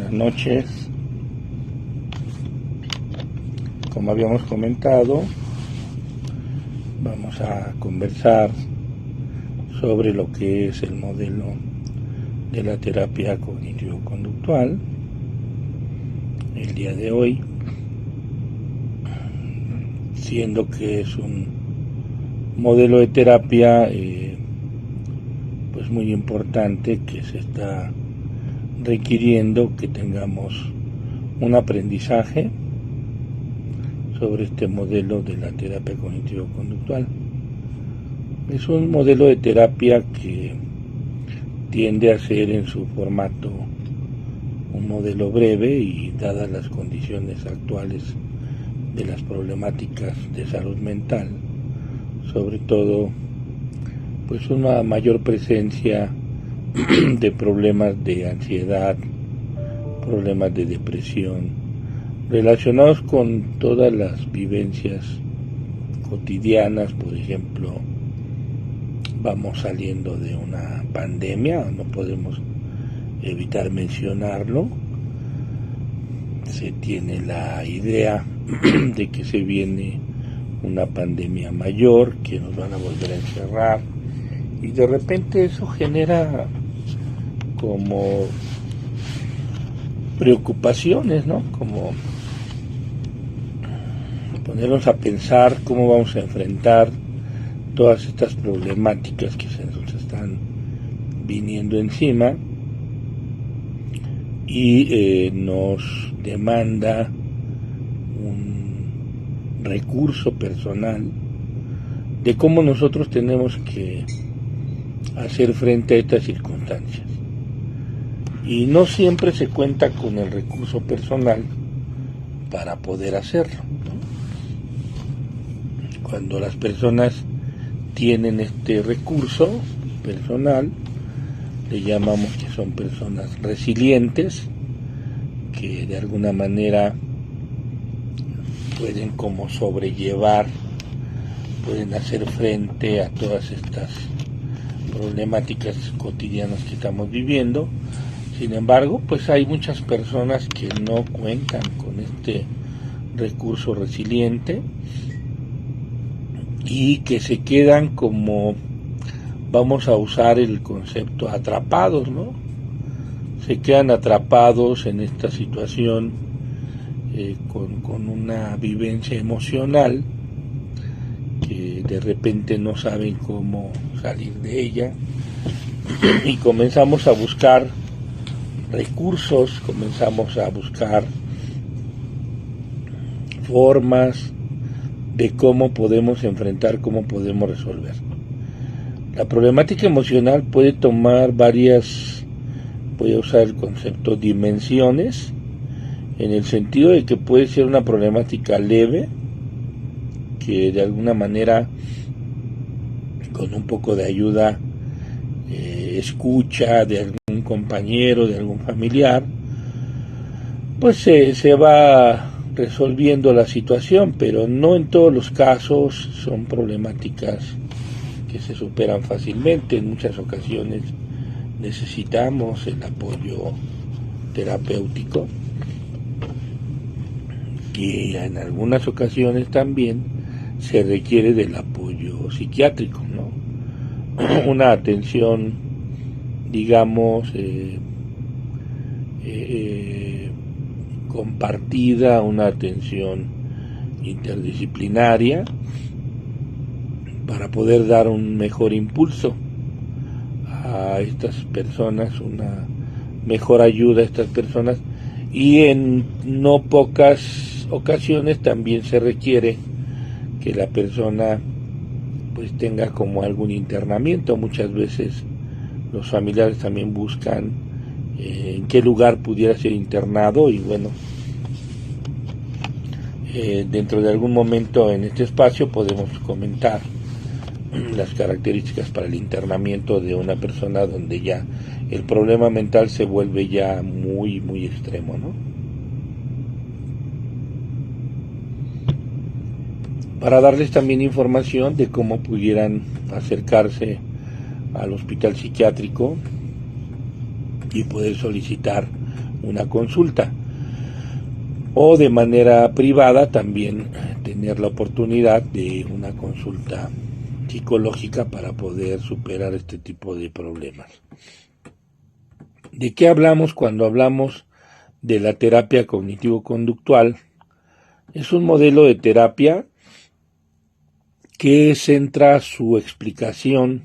buenas noches. Como habíamos comentado, vamos a conversar sobre lo que es el modelo de la terapia cognitivo-conductual el día de hoy, siendo que es un modelo de terapia pues muy importante, que se está requiriendo que tengamos un aprendizaje sobre este modelo de la terapia cognitivo-conductual. Es un modelo de terapia que tiende a ser en su formato un modelo breve y, dadas las condiciones actuales de las problemáticas de salud mental, sobre todo pues una mayor presencia de problemas de ansiedad, problemas de depresión, relacionados con todas las vivencias cotidianas. Por ejemplo, vamos saliendo de una pandemia, no podemos evitar mencionarlo. Se tiene la idea de que se viene una pandemia mayor, que nos van a volver a encerrar, y de repente eso genera como preocupaciones, ¿no? Como ponernos a pensar cómo vamos a enfrentar todas estas problemáticas que se nos están viniendo encima, y nos demanda un recurso personal de cómo nosotros tenemos que hacer frente a estas circunstancias. Y no siempre se cuenta con el recurso personal para poder hacerlo, ¿no? Cuando las personas tienen este recurso personal, le llamamos que son personas resilientes, que de alguna manera pueden como sobrellevar, pueden hacer frente a todas estas problemáticas cotidianas que estamos viviendo. Sin embargo, pues hay muchas personas que no cuentan con este recurso resiliente y que se quedan como, vamos a usar el concepto, atrapados, ¿no? Se quedan atrapados en esta situación con una vivencia emocional que de repente no saben cómo salir de ella, y comenzamos a buscar recursos, comenzamos a buscar formas de cómo podemos enfrentar, cómo podemos resolver. La problemática emocional puede tomar varias, voy a usar el concepto, dimensiones, en el sentido de que puede ser una problemática leve, que de alguna manera, con un poco de ayuda, escucha de algún compañero, de algún familiar, pues se va resolviendo la situación, pero no en todos los casos. Son problemáticas que se superan fácilmente. En muchas ocasiones necesitamos el apoyo terapéutico, y en algunas ocasiones también se requiere del apoyo psiquiátrico, ¿no? Una atención, digamos, compartida, una atención interdisciplinaria, para poder dar un mejor impulso a estas personas, una mejor ayuda a estas personas. Y en no pocas ocasiones también se requiere que la persona pues tenga como algún internamiento. Muchas veces los familiares también buscan en qué lugar pudiera ser internado, y bueno, dentro de algún momento en este espacio podemos comentar las características para el internamiento de una persona donde ya el problema mental se vuelve ya muy extremo, ¿no? Para darles también información de cómo pudieran acercarse al hospital psiquiátrico y poder solicitar una consulta, o de manera privada también tener la oportunidad de una consulta psicológica para poder superar este tipo de problemas. ¿De qué hablamos cuando hablamos de la terapia cognitivo-conductual? Es un modelo de terapia que centra su explicación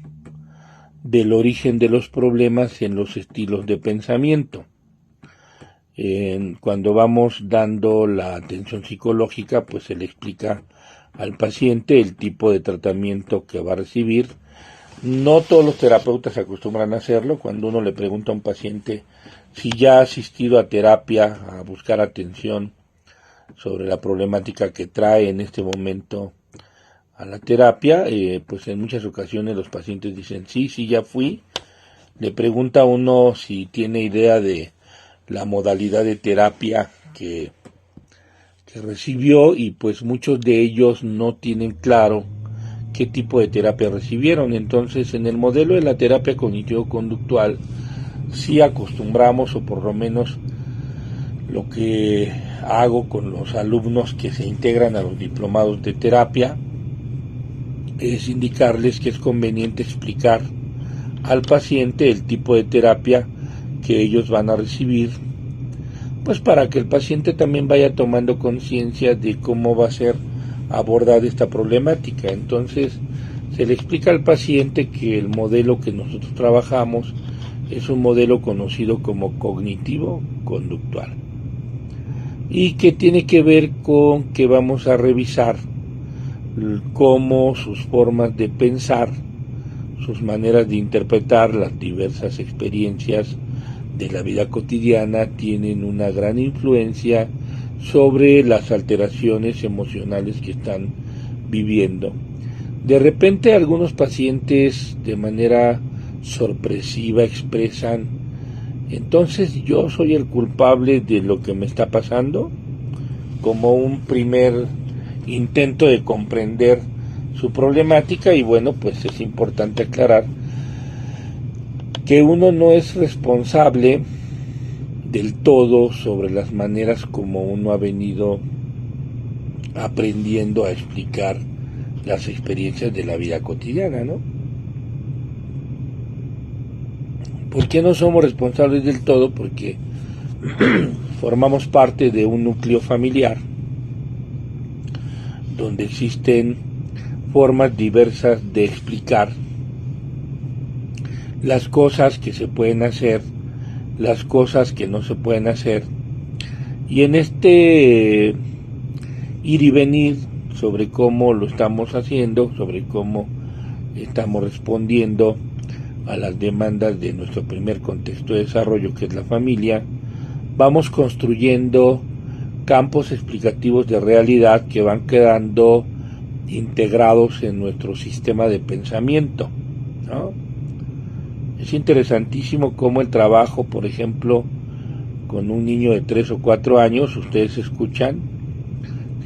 del origen de los problemas en los estilos de pensamiento. Cuando vamos dando la atención psicológica, pues se le explica al paciente el tipo de tratamiento que va a recibir. No todos los terapeutas acostumbran a hacerlo. Cuando uno le pregunta a un paciente si ya ha asistido a terapia, a buscar atención sobre la problemática que trae en este momento a la terapia, pues en muchas ocasiones los pacientes dicen sí, ya fui. Le pregunta a uno si tiene idea de la modalidad de terapia que recibió, y pues muchos de ellos no tienen claro qué tipo de terapia recibieron. Entonces, en el modelo de la terapia cognitivo-conductual sí acostumbramos, o por lo menos lo que hago con los alumnos que se integran a los diplomados de terapia, es indicarles que es conveniente explicar al paciente el tipo de terapia que ellos van a recibir, pues para que el paciente también vaya tomando conciencia de cómo va a ser abordar esta problemática. Entonces se le explica al paciente que el modelo que nosotros trabajamos es un modelo conocido como cognitivo-conductual, y que tiene que ver con que vamos a revisar cómo sus formas de pensar, sus maneras de interpretar las diversas experiencias de la vida cotidiana tienen una gran influencia sobre las alteraciones emocionales que están viviendo. De repente algunos pacientes de manera sorpresiva expresan: entonces yo soy el culpable de lo que me está pasando, como un primer intento de comprender su problemática. Y bueno, pues es importante aclarar que uno no es responsable del todo sobre las maneras como uno ha venido aprendiendo a explicar las experiencias de la vida cotidiana, ¿no? ¿Por qué no somos responsables del todo? Porque formamos parte de un núcleo familiar donde existen formas diversas de explicar las cosas que se pueden hacer, las cosas que no se pueden hacer, y en este ir y venir sobre cómo lo estamos haciendo, sobre cómo estamos respondiendo a las demandas de nuestro primer contexto de desarrollo, que es la familia, vamos construyendo campos explicativos de realidad que van quedando integrados en nuestro sistema de pensamiento, ¿no? Es interesantísimo cómo el trabajo, por ejemplo, con un niño de 3 o 4 años, ustedes escuchan,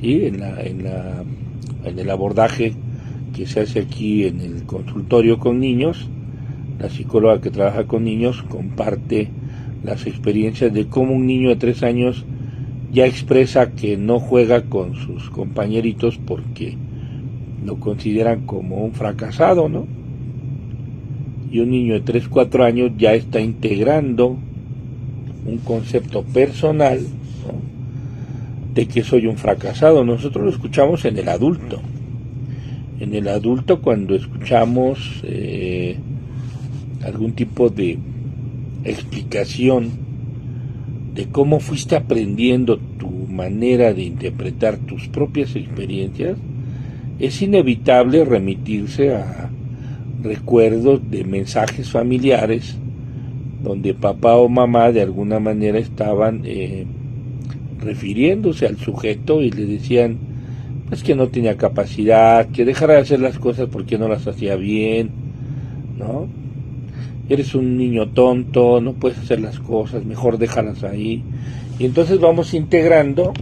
¿sí? en el abordaje que se hace aquí en el consultorio con niños, la psicóloga que trabaja con niños comparte las experiencias de cómo un niño de 3 años ya expresa que no juega con sus compañeritos porque lo consideran como un fracasado, ¿no? Y un niño de 3, 4 años ya está integrando un concepto personal, ¿no?, de que soy un fracasado. Nosotros lo escuchamos en el adulto. En el adulto, cuando escuchamos algún tipo de explicación de cómo fuiste aprendiendo tu manera de interpretar tus propias experiencias, es inevitable remitirse a recuerdos de mensajes familiares donde papá o mamá de alguna manera estaban refiriéndose al sujeto y le decían pues que no tenía capacidad, que dejara de hacer las cosas porque no las hacía bien, ¿no? Eres un niño tonto, no puedes hacer las cosas, mejor déjalas ahí. Y entonces vamos integrando,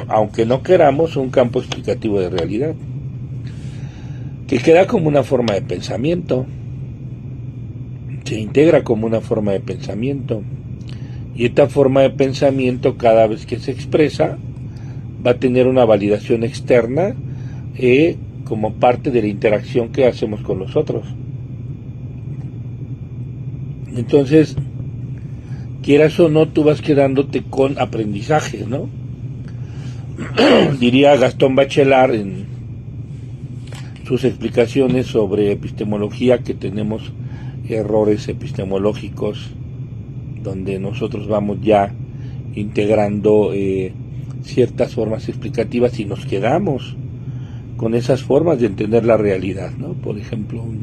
aunque no queramos, un campo explicativo de realidad que queda como una forma de pensamiento, se integra como una forma de pensamiento, Y esta forma de pensamiento, cada vez que se expresa, va a tener una validación externa como parte de la interacción que hacemos con los otros. Entonces, quieras o no, tú vas quedándote con aprendizajes, ¿no? Diría Gastón Bachelard en sus explicaciones sobre epistemología que tenemos errores epistemológicos donde nosotros vamos ya integrando ciertas formas explicativas y nos quedamos con esas formas de entender la realidad, ¿no? Por ejemplo, un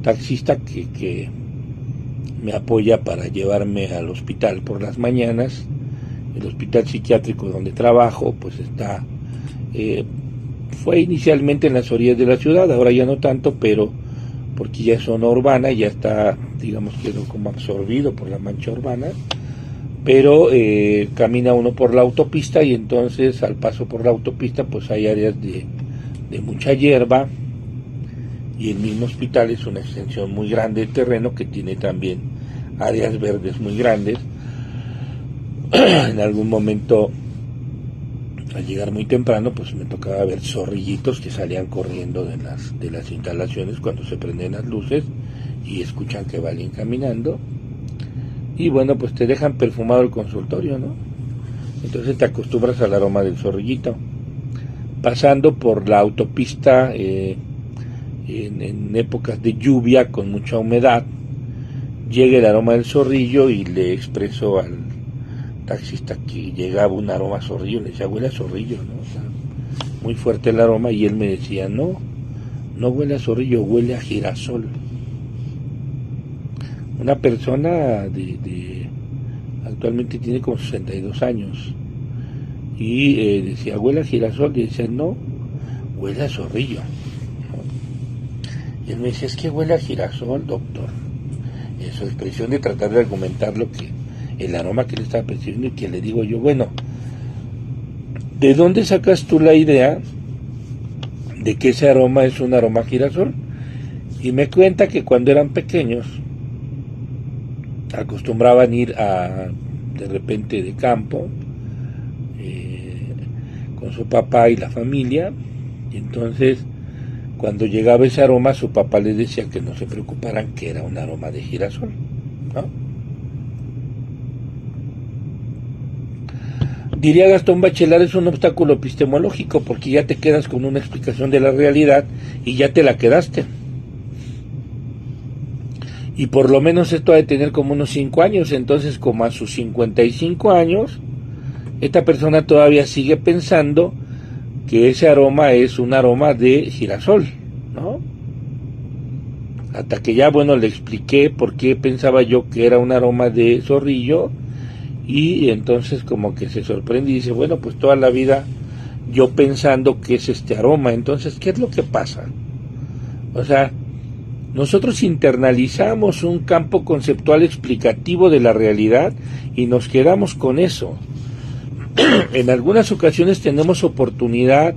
taxista que me apoya para llevarme al hospital por las mañanas, el hospital psiquiátrico donde trabajo, pues está, fue inicialmente en las orillas de la ciudad, ahora ya no tanto, pero porque ya es zona urbana, ya está, digamos, quedó como absorbido por la mancha urbana, pero camina uno por la autopista y entonces al paso por la autopista pues hay áreas de mucha hierba, y el mismo hospital es una extensión muy grande de terreno que tiene también áreas verdes muy grandes. En algún momento, al llegar muy temprano, pues me tocaba ver zorrillitos que salían corriendo de las instalaciones cuando se prenden las luces y escuchan que van caminando. Y bueno, pues te dejan perfumado el consultorio, ¿no? Entonces te acostumbras al aroma del zorrillito. Pasando por la autopista en épocas de lluvia con mucha humedad, llega el aroma del zorrillo y le expreso al taxista que llegaba un aroma a zorrillo, le decía, huele a zorrillo, ¿no? O sea, muy fuerte el aroma, y él me decía, no huele a zorrillo, huele a girasol. Una persona actualmente tiene como 62 años, y decía, huele a girasol, y decía, no, huele a zorrillo, ¿no? Y él me decía, es que huele a girasol, doctor. En su expresión de tratar de argumentar el aroma que le estaba percibiendo, y que le digo yo, bueno, ¿de dónde sacas tú la idea de que ese aroma es un aroma a girasol? Y me cuenta que cuando eran pequeños acostumbraban ir de repente de campo con su papá y la familia, y entonces cuando llegaba ese aroma su papá les decía que no se preocuparan, que era un aroma de girasol, ¿no? Diría Gastón Bachelard, es un obstáculo epistemológico, porque ya te quedas con una explicación de la realidad y ya te la quedaste. Y por lo menos esto ha de tener como unos 5 años, entonces como a sus 55 años, esta persona todavía sigue pensando que ese aroma es un aroma de girasol, ¿no? Hasta que ya, bueno, le expliqué por qué pensaba yo que era un aroma de zorrillo, y entonces como que se sorprende y dice, bueno, pues toda la vida yo pensando que es este aroma. Entonces, ¿qué es lo que pasa? O sea, nosotros internalizamos un campo conceptual explicativo de la realidad y nos quedamos con eso. En algunas ocasiones tenemos oportunidad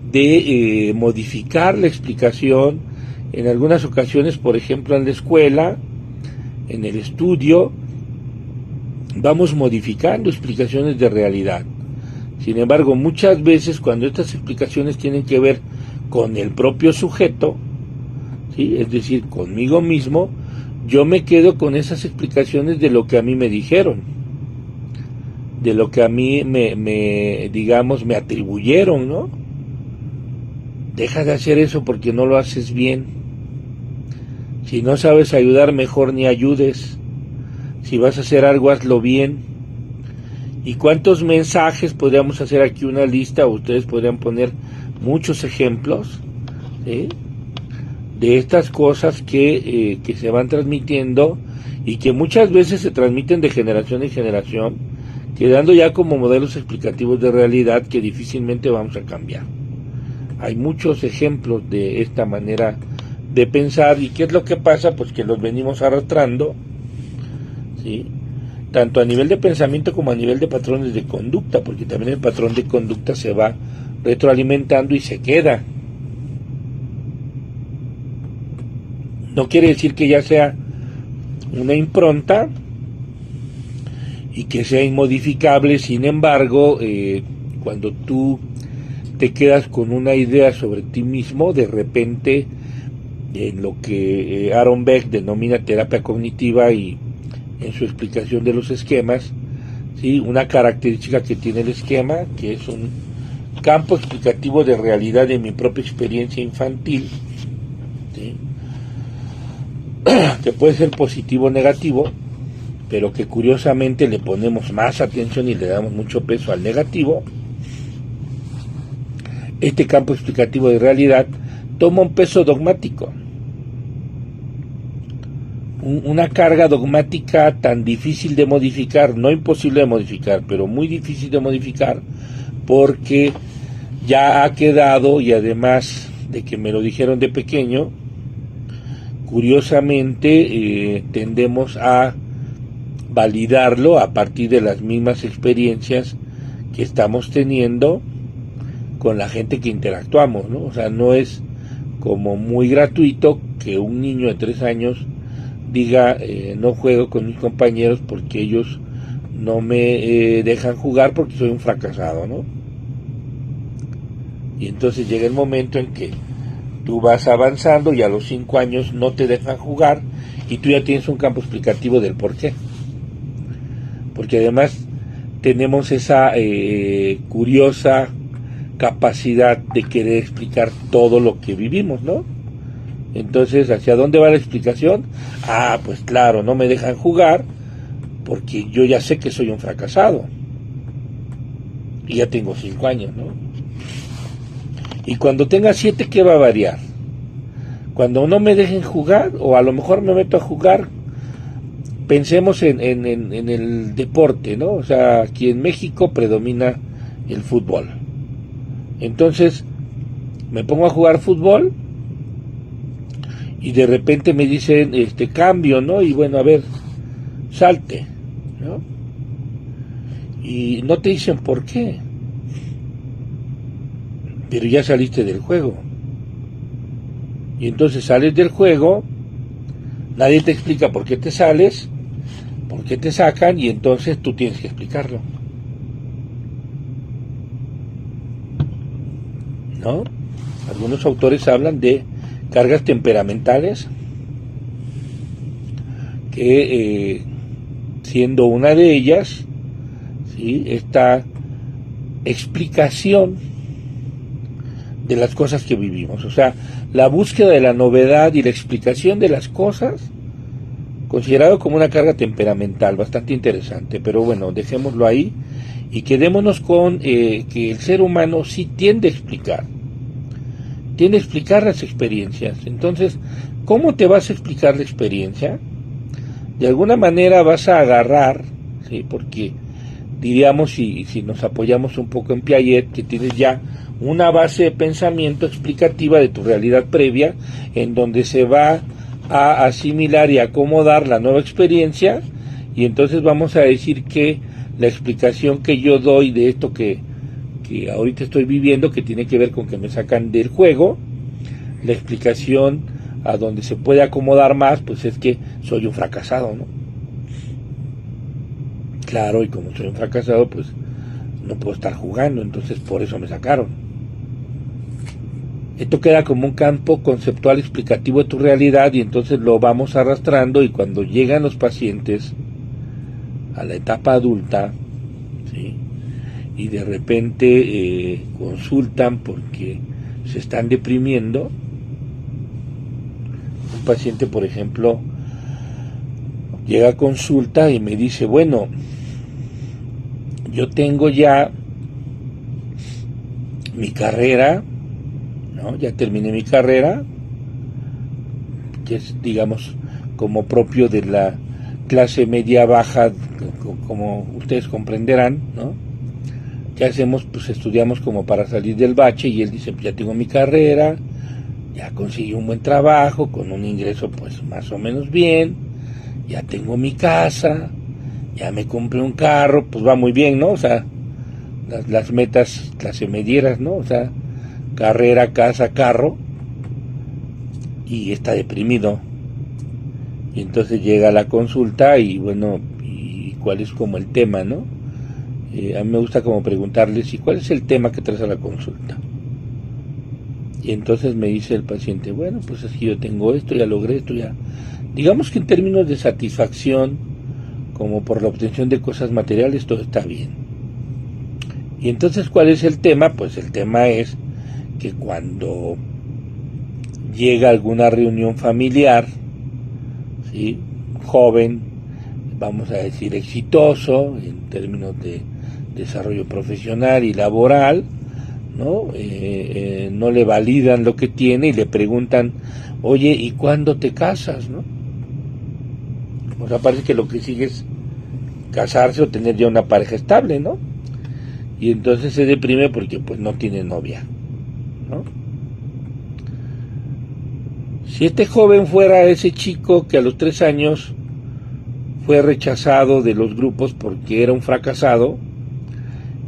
de modificar la explicación. En algunas ocasiones, por ejemplo, en la escuela, en el estudio, vamos modificando explicaciones de realidad. Sin embargo, muchas veces cuando estas explicaciones tienen que ver con el propio sujeto, ¿sí? Es decir, conmigo mismo, yo me quedo con esas explicaciones de lo que a mí me dijeron, de lo que a mí digamos, me atribuyeron, ¿no? Deja de hacer eso porque no lo haces bien. Si no sabes ayudar, mejor ni ayudes. Si vas a hacer algo, hazlo bien. ¿Y cuántos mensajes podríamos hacer aquí una lista? O ustedes podrían poner muchos ejemplos, ¿sí?, de estas cosas que se van transmitiendo y que muchas veces se transmiten de generación en generación, quedando ya como modelos explicativos de realidad que difícilmente vamos a cambiar. Hay muchos ejemplos de esta manera de pensar. ¿Y qué es lo que pasa? Pues que los venimos arrastrando, ¿sí?, tanto a nivel de pensamiento como a nivel de patrones de conducta, porque también el patrón de conducta se va retroalimentando y se queda. No quiere decir que ya sea una impronta, y que sea inmodificable. Sin embargo, cuando tú te quedas con una idea sobre ti mismo, de repente, en lo que Aaron Beck denomina terapia cognitiva y en su explicación de los esquemas, ¿sí? Una característica que tiene el esquema, que es un campo explicativo de realidad de mi propia experiencia infantil, ¿sí? Que puede ser positivo o negativo, pero que curiosamente le ponemos más atención y le damos mucho peso al negativo. Este campo explicativo de realidad toma un peso dogmático, una carga dogmática tan difícil de modificar, no imposible de modificar, pero muy difícil de modificar, porque ya ha quedado, y además de que me lo dijeron de pequeño, curiosamente tendemos a validarlo a partir de las mismas experiencias que estamos teniendo con la gente que interactuamos, ¿no? O sea, no es como muy gratuito que un niño de 3 años diga no juego con mis compañeros porque ellos no me dejan jugar porque soy un fracasado, ¿no? Y entonces llega el momento en que tú vas avanzando y a los 5 años no te dejan jugar y tú ya tienes un campo explicativo del por qué. Porque además tenemos esa curiosa capacidad de querer explicar todo lo que vivimos, ¿no? Entonces, ¿hacia dónde va la explicación? Ah, pues claro, no me dejan jugar porque yo ya sé que soy un fracasado. Y ya tengo 5 años, ¿no? Y cuando tenga 7, ¿qué va a variar? Cuando no me dejen jugar, o a lo mejor me meto a jugar, pensemos en el deporte, ¿no? O sea, aquí en México predomina el fútbol. Entonces, me pongo a jugar fútbol y de repente me dicen, cambio, ¿no? Y bueno, a ver, salte, ¿no? Y no te dicen por qué, pero ya saliste del juego. Y entonces sales del juego, nadie te explica por qué te sales, por qué te sacan, y entonces tú tienes que explicarlo, ¿no? Algunos autores hablan de cargas temperamentales, que siendo una de ellas, ¿sí?, esta explicación de las cosas que vivimos, o sea, la búsqueda de la novedad y la explicación de las cosas, considerado como una carga temperamental bastante interesante. Pero bueno, dejémoslo ahí y quedémonos con que el ser humano sí tiende a explicar las experiencias. Entonces, ¿cómo te vas a explicar la experiencia? De alguna manera vas a agarrar, ¿sí?, porque diríamos, si nos apoyamos un poco en Piaget, que tienes ya una base de pensamiento explicativa de tu realidad previa, en donde se va a asimilar y acomodar la nueva experiencia, y entonces vamos a decir que la explicación que yo doy de esto que ahorita estoy viviendo, que tiene que ver con que me sacan del juego, la explicación a donde se puede acomodar más, pues es que soy un fracasado, ¿no? Claro, y como soy un fracasado, pues no puedo estar jugando, entonces por eso me sacaron. Esto queda como un campo conceptual explicativo de tu realidad, y entonces lo vamos arrastrando, y cuando llegan los pacientes a la etapa adulta, ¿sí?, y de repente consultan porque se están deprimiendo. Un paciente, por ejemplo, llega a consulta y me dice, bueno, yo tengo ya mi carrera, ¿no? Ya terminé mi carrera, que es, digamos, como propio de la clase media baja, como ustedes comprenderán, ¿no? ¿Qué hacemos? Pues estudiamos como para salir del bache, y él dice, pues ya tengo mi carrera, ya conseguí un buen trabajo, con un ingreso pues más o menos bien, ya tengo mi casa, ya me compré un carro, pues va muy bien, ¿no? O sea, las metas clase medieras, ¿no? O sea, carrera, casa, carro, y está deprimido. Y entonces llega a la consulta y bueno, ¿y cuál es como el tema, ¿no? A mí me gusta como preguntarles, ¿y cuál es el tema que traes a la consulta? Y entonces me dice el paciente, bueno, pues es que yo tengo esto, ya logré esto, ya. Digamos que en términos de satisfacción, como por la obtención de cosas materiales, todo está bien. Y entonces, ¿cuál es el tema? Pues el tema es que cuando llega alguna reunión familiar, ¿sí?, joven, vamos a decir exitoso en términos de desarrollo profesional y laboral, ¿no? No le validan lo que tiene y le preguntan, oye, ¿y cuándo te casas, no? O sea, parece que lo que sigue es casarse o tener ya una pareja estable, ¿no? Y entonces se deprime porque pues no tiene novia, ¿no? Si este joven fuera ese chico que a los 3 años fue rechazado de los grupos porque era un fracasado,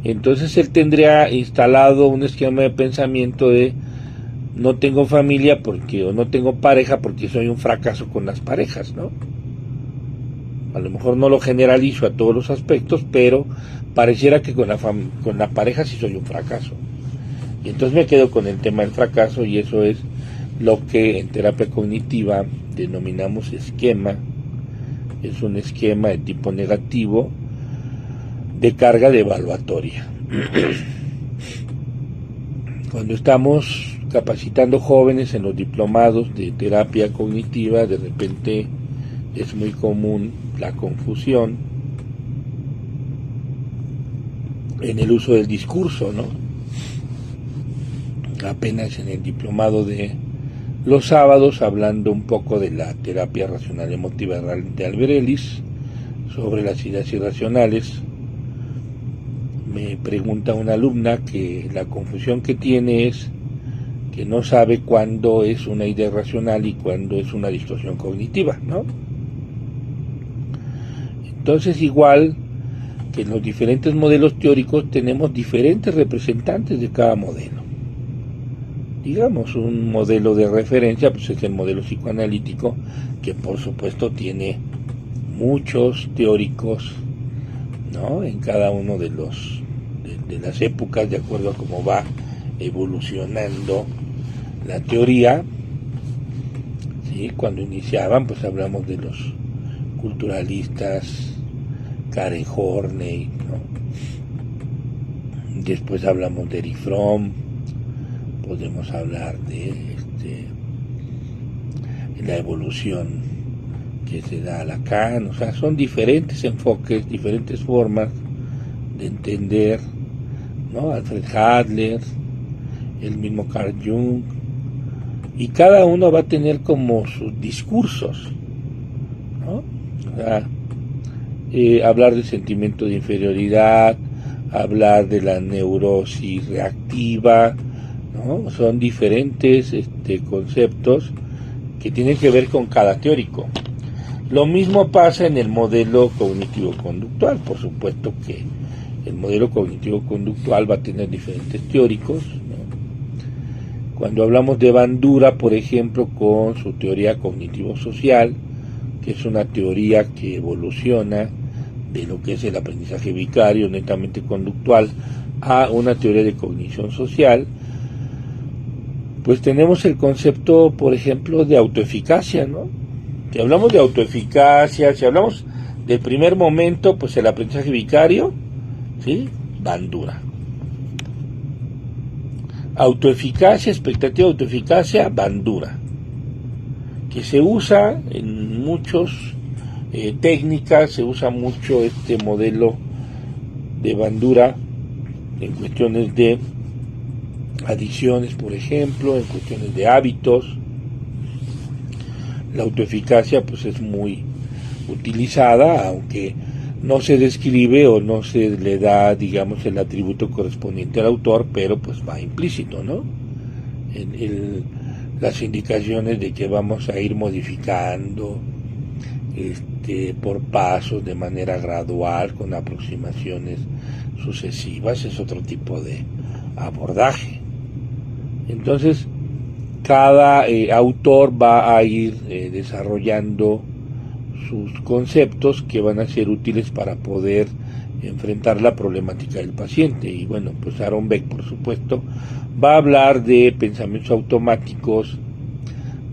entonces él tendría instalado un esquema de pensamiento de no tengo familia porque, o no tengo pareja porque soy un fracaso con las parejas, ¿no? A lo mejor no lo generalizo a todos los aspectos, pero pareciera que con la pareja sí soy un fracaso. Y entonces me quedo con el tema del fracaso, y eso es lo que en terapia cognitiva denominamos esquema. Es un esquema de tipo negativo de carga de evaluatoria. Cuando estamos capacitando jóvenes en los diplomados de terapia cognitiva, de repente es muy común la confusión en el uso del discurso, ¿no? Apenas en el diplomado de los sábados, hablando un poco de la terapia racional emotiva de Albert Ellis, sobre las ideas irracionales, me pregunta una alumna que la confusión que tiene es que no sabe cuándo es una idea irracional y cuándo es una distorsión cognitiva, ¿no? Entonces, igual que en los diferentes modelos teóricos, tenemos diferentes representantes de cada modelo. Digamos, un modelo de referencia pues es el modelo psicoanalítico, que por supuesto tiene muchos teóricos, ¿no?, en cada uno de las épocas, de acuerdo a cómo va evolucionando la teoría. ¿Sí? Cuando iniciaban, pues hablamos de los culturalistas, Karen Horney, ¿no? Después hablamos de Erich Fromm, podemos hablar de la evolución que se da a Lacan. O sea, son diferentes enfoques, diferentes formas de entender, ¿no? Alfred Adler, el mismo Carl Jung, y cada uno va a tener como sus discursos, ¿no? O sea, hablar del sentimiento de inferioridad, hablar de la neurosis reactiva, ¿no? Son diferentes conceptos que tienen que ver con cada teórico. Lo mismo pasa en el modelo cognitivo-conductual. Por supuesto que el modelo cognitivo-conductual va a tener diferentes teóricos, ¿no? Cuando hablamos de Bandura, por ejemplo, con su teoría cognitivo-social, que es una teoría que evoluciona de lo que es el aprendizaje vicario netamente conductual a una teoría de cognición social, pues tenemos el concepto, por ejemplo, de autoeficacia, ¿no? Si hablamos de autoeficacia, si hablamos del primer momento, pues el aprendizaje vicario, ¿sí?, Bandura. Autoeficacia, expectativa de autoeficacia, Bandura, que se usa en muchos técnicas, se usa mucho este modelo de Bandura en cuestiones de adicciones, por ejemplo, en cuestiones de hábitos. La autoeficacia pues es muy utilizada, aunque no se describe o no se le da, digamos, el atributo correspondiente al autor, pero pues va implícito, ¿no? Las indicaciones de que vamos a ir modificando por pasos, de manera gradual, con aproximaciones sucesivas, es otro tipo de abordaje. Entonces, cada autor va a ir desarrollando sus conceptos que van a ser útiles para poder enfrentar la problemática del paciente. Y bueno, pues Aaron Beck, por supuesto, va a hablar de pensamientos automáticos,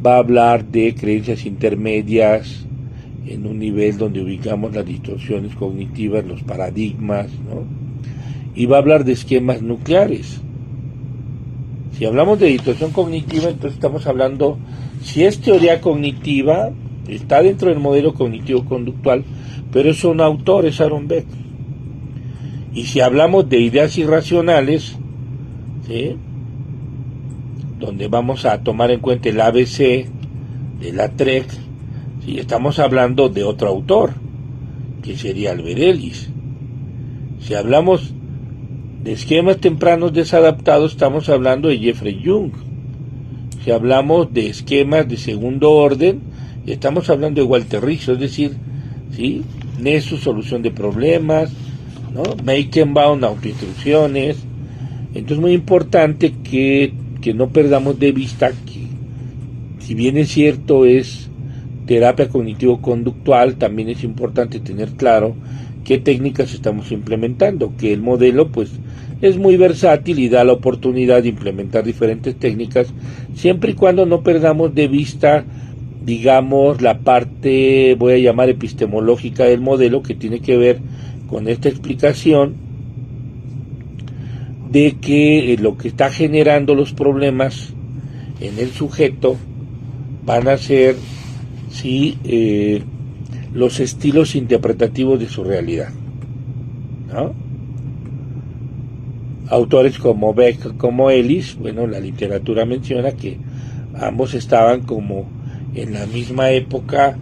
va a hablar de creencias intermedias en un nivel donde ubicamos las distorsiones cognitivas, los paradigmas, ¿no? Y va a hablar de esquemas nucleares. Si hablamos de distorsión cognitiva, entonces estamos hablando, si es teoría cognitiva, está dentro del modelo cognitivo-conductual, pero es un autor, es Aaron Beck. Y si hablamos de ideas irracionales, ¿sí?, donde vamos a tomar en cuenta el ABC de la TREC, ¿sí?, estamos hablando de otro autor, que sería Albert Ellis. Si hablamos de esquemas tempranos desadaptados, estamos hablando de Jeffrey Jung. Si hablamos de esquemas de segundo orden, estamos hablando de Walter Rizzo, es decir, ¿sí?, Nexus, solución de problemas, ¿no?, Meichenbaum, autoinstrucciones. Entonces, muy importante que no perdamos de vista que, si bien es cierto, es terapia cognitivo-conductual, también es importante tener claro qué técnicas estamos implementando, que el modelo pues es muy versátil y da la oportunidad de implementar diferentes técnicas, siempre y cuando no perdamos de vista, digamos, la parte, voy a llamar epistemológica del modelo, que tiene que ver con esta explicación de que lo que está generando los problemas en el sujeto van a ser, sí, los estilos interpretativos de su realidad, ¿no? Autores como Beck, como Ellis, bueno, la literatura menciona que ambos estaban como en la misma época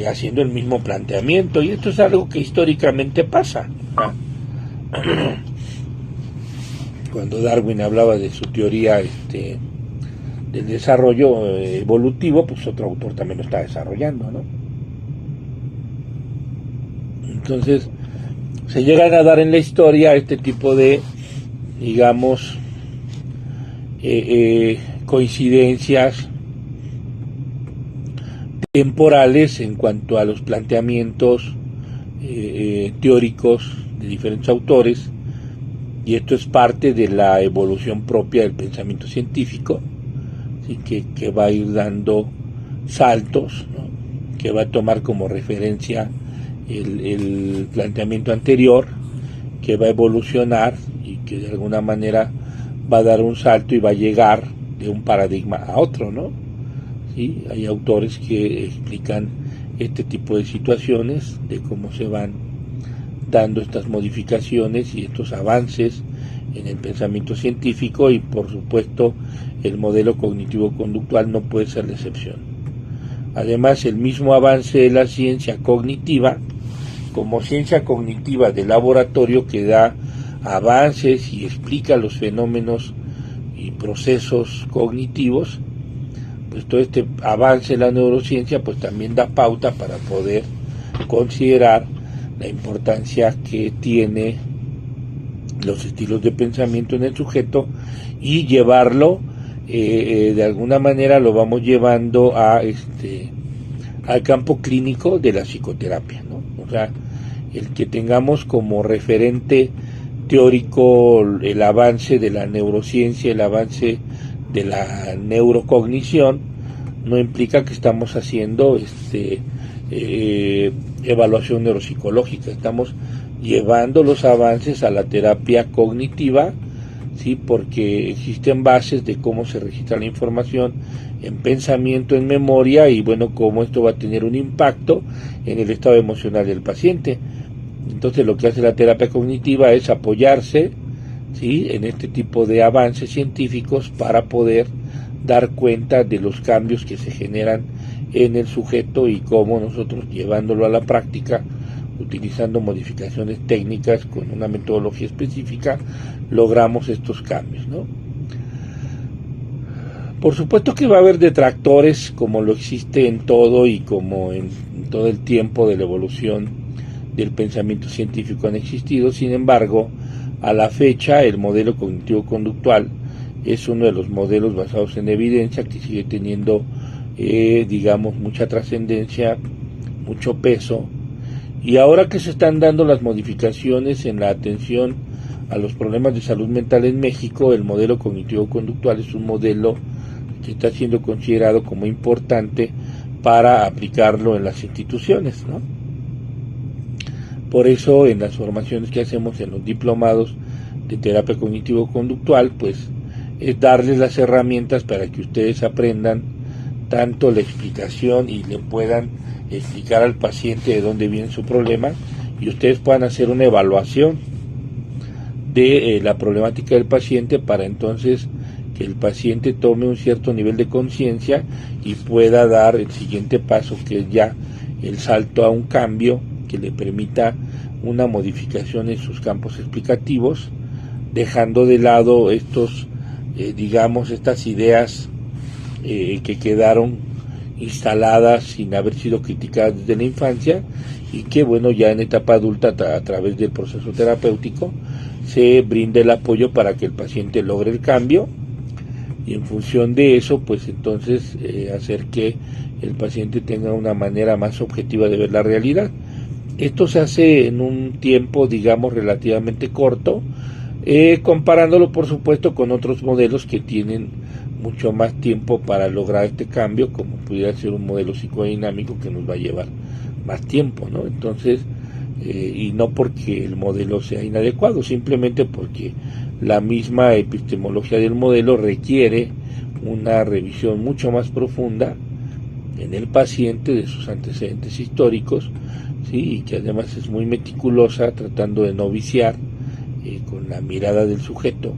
haciendo el mismo planteamiento, y esto es algo que históricamente pasa, ¿no? Cuando Darwin hablaba de su teoría del desarrollo evolutivo, pues otro autor también lo está desarrollando, ¿no? Entonces, se llegan a dar en la historia este tipo de, digamos, coincidencias temporales en cuanto a los planteamientos teóricos de diferentes autores, y esto es parte de la evolución propia del pensamiento científico, ¿sí?, que va a ir dando saltos, ¿no?, que va a tomar como referencia el planteamiento anterior, que va a evolucionar y que de alguna manera va a dar un salto y va a llegar de un paradigma a otro, ¿no? ¿Sí? Hay autores que explican este tipo de situaciones, de cómo se van dando estas modificaciones y estos avances en el pensamiento científico, y por supuesto el modelo cognitivo-conductual no puede ser la excepción. Además, el mismo avance de la ciencia cognitiva, como ciencia cognitiva de laboratorio, que da avances y explica los fenómenos y procesos cognitivos, pues todo este avance en la neurociencia pues también da pauta para poder considerar la importancia que tiene los estilos de pensamiento en el sujeto, y llevarlo de alguna manera lo vamos llevando al campo clínico de la psicoterapia, ¿no? O sea, el que tengamos como referente teórico el avance de la neurociencia, el avance de la neurocognición, no implica que estamos haciendo evaluación neuropsicológica. Estamos llevando los avances a la terapia cognitiva, ¿sí?, porque existen bases de cómo se registra la información en pensamiento, en memoria, y bueno, cómo esto va a tener un impacto en el estado emocional del paciente. Entonces, lo que hace la terapia cognitiva es apoyarse, ¿sí?, en este tipo de avances científicos para poder dar cuenta de los cambios que se generan en el sujeto y cómo nosotros, llevándolo a la práctica, utilizando modificaciones técnicas con una metodología específica, logramos estos cambios, ¿no? Por supuesto que va a haber detractores, como lo existe en todo y como en todo el tiempo de la evolución del pensamiento científico han existido. Sin embargo, a la fecha, el modelo cognitivo-conductual es uno de los modelos basados en evidencia que sigue teniendo, digamos, mucha trascendencia mucho peso, y ahora que se están dando las modificaciones en la atención a los problemas de salud mental en México, el modelo cognitivo-conductual es un modelo que está siendo considerado como importante para aplicarlo en las instituciones, ¿no? Por eso en las formaciones que hacemos en los diplomados de terapia cognitivo-conductual, pues es darles las herramientas para que ustedes aprendan tanto la explicación y le puedan explicar al paciente de dónde viene su problema, y ustedes puedan hacer una evaluación de la problemática del paciente, para entonces que el paciente tome un cierto nivel de conciencia y pueda dar el siguiente paso, que es ya el salto a un cambio que le permita una modificación en sus campos explicativos, dejando de lado estos estas ideas que quedaron instaladas sin haber sido criticadas desde la infancia, y que bueno, ya en etapa adulta a través del proceso terapéutico se brinda el apoyo para que el paciente logre el cambio, y en función de eso pues entonces hacer que el paciente tenga una manera más objetiva de ver la realidad. Esto se hace en un tiempo relativamente corto, comparándolo por supuesto con otros modelos que tienen mucho más tiempo para lograr este cambio, como pudiera ser un modelo psicodinámico que nos va a llevar más tiempo, ¿no? Entonces, y no porque el modelo sea inadecuado, simplemente porque la misma epistemología del modelo requiere una revisión mucho más profunda en el paciente de sus antecedentes históricos, ¿sí? Y que además es muy meticulosa, tratando de no viciar con la mirada del sujeto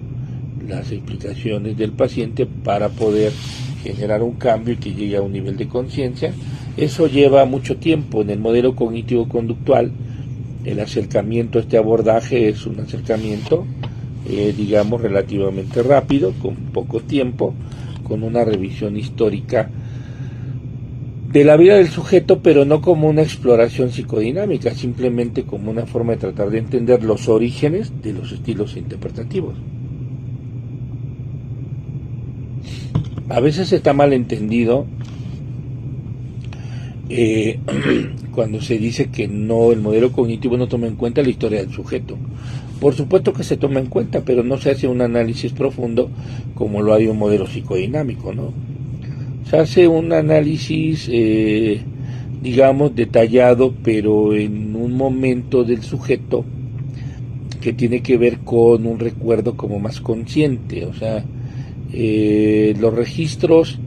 las explicaciones del paciente para poder generar un cambio y que llegue a un nivel de conciencia. Eso lleva mucho tiempo. En el modelo cognitivo-conductual, el acercamiento a este abordaje es un acercamiento, relativamente rápido, con poco tiempo, con una revisión histórica de la vida del sujeto, pero no como una exploración psicodinámica, simplemente como una forma de tratar de entender los orígenes de los estilos interpretativos. A veces está mal entendido cuando se dice que no, el modelo cognitivo no toma en cuenta la historia del sujeto. Por supuesto que se toma en cuenta, pero no se hace un análisis profundo como lo hay un modelo psicodinámico, ¿no? Se hace un análisis, detallado, pero en un momento del sujeto que tiene que ver con un recuerdo como más consciente, o sea, los registros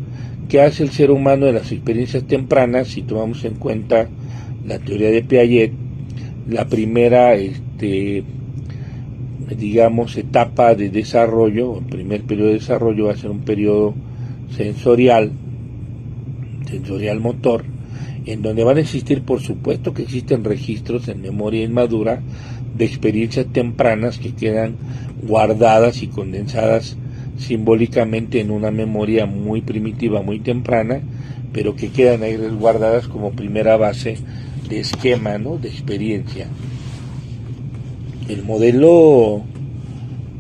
que hace el ser humano de las experiencias tempranas, si tomamos en cuenta la teoría de Piaget, la primera, etapa de desarrollo, el primer periodo de desarrollo va a ser un periodo sensorial motor, en donde van a existir, por supuesto que existen registros en memoria inmadura de experiencias tempranas que quedan guardadas y condensadas simbólicamente en una memoria muy primitiva, muy temprana, pero que quedan ahí resguardadas como primera base de esquema, ¿no?, de experiencia. El modelo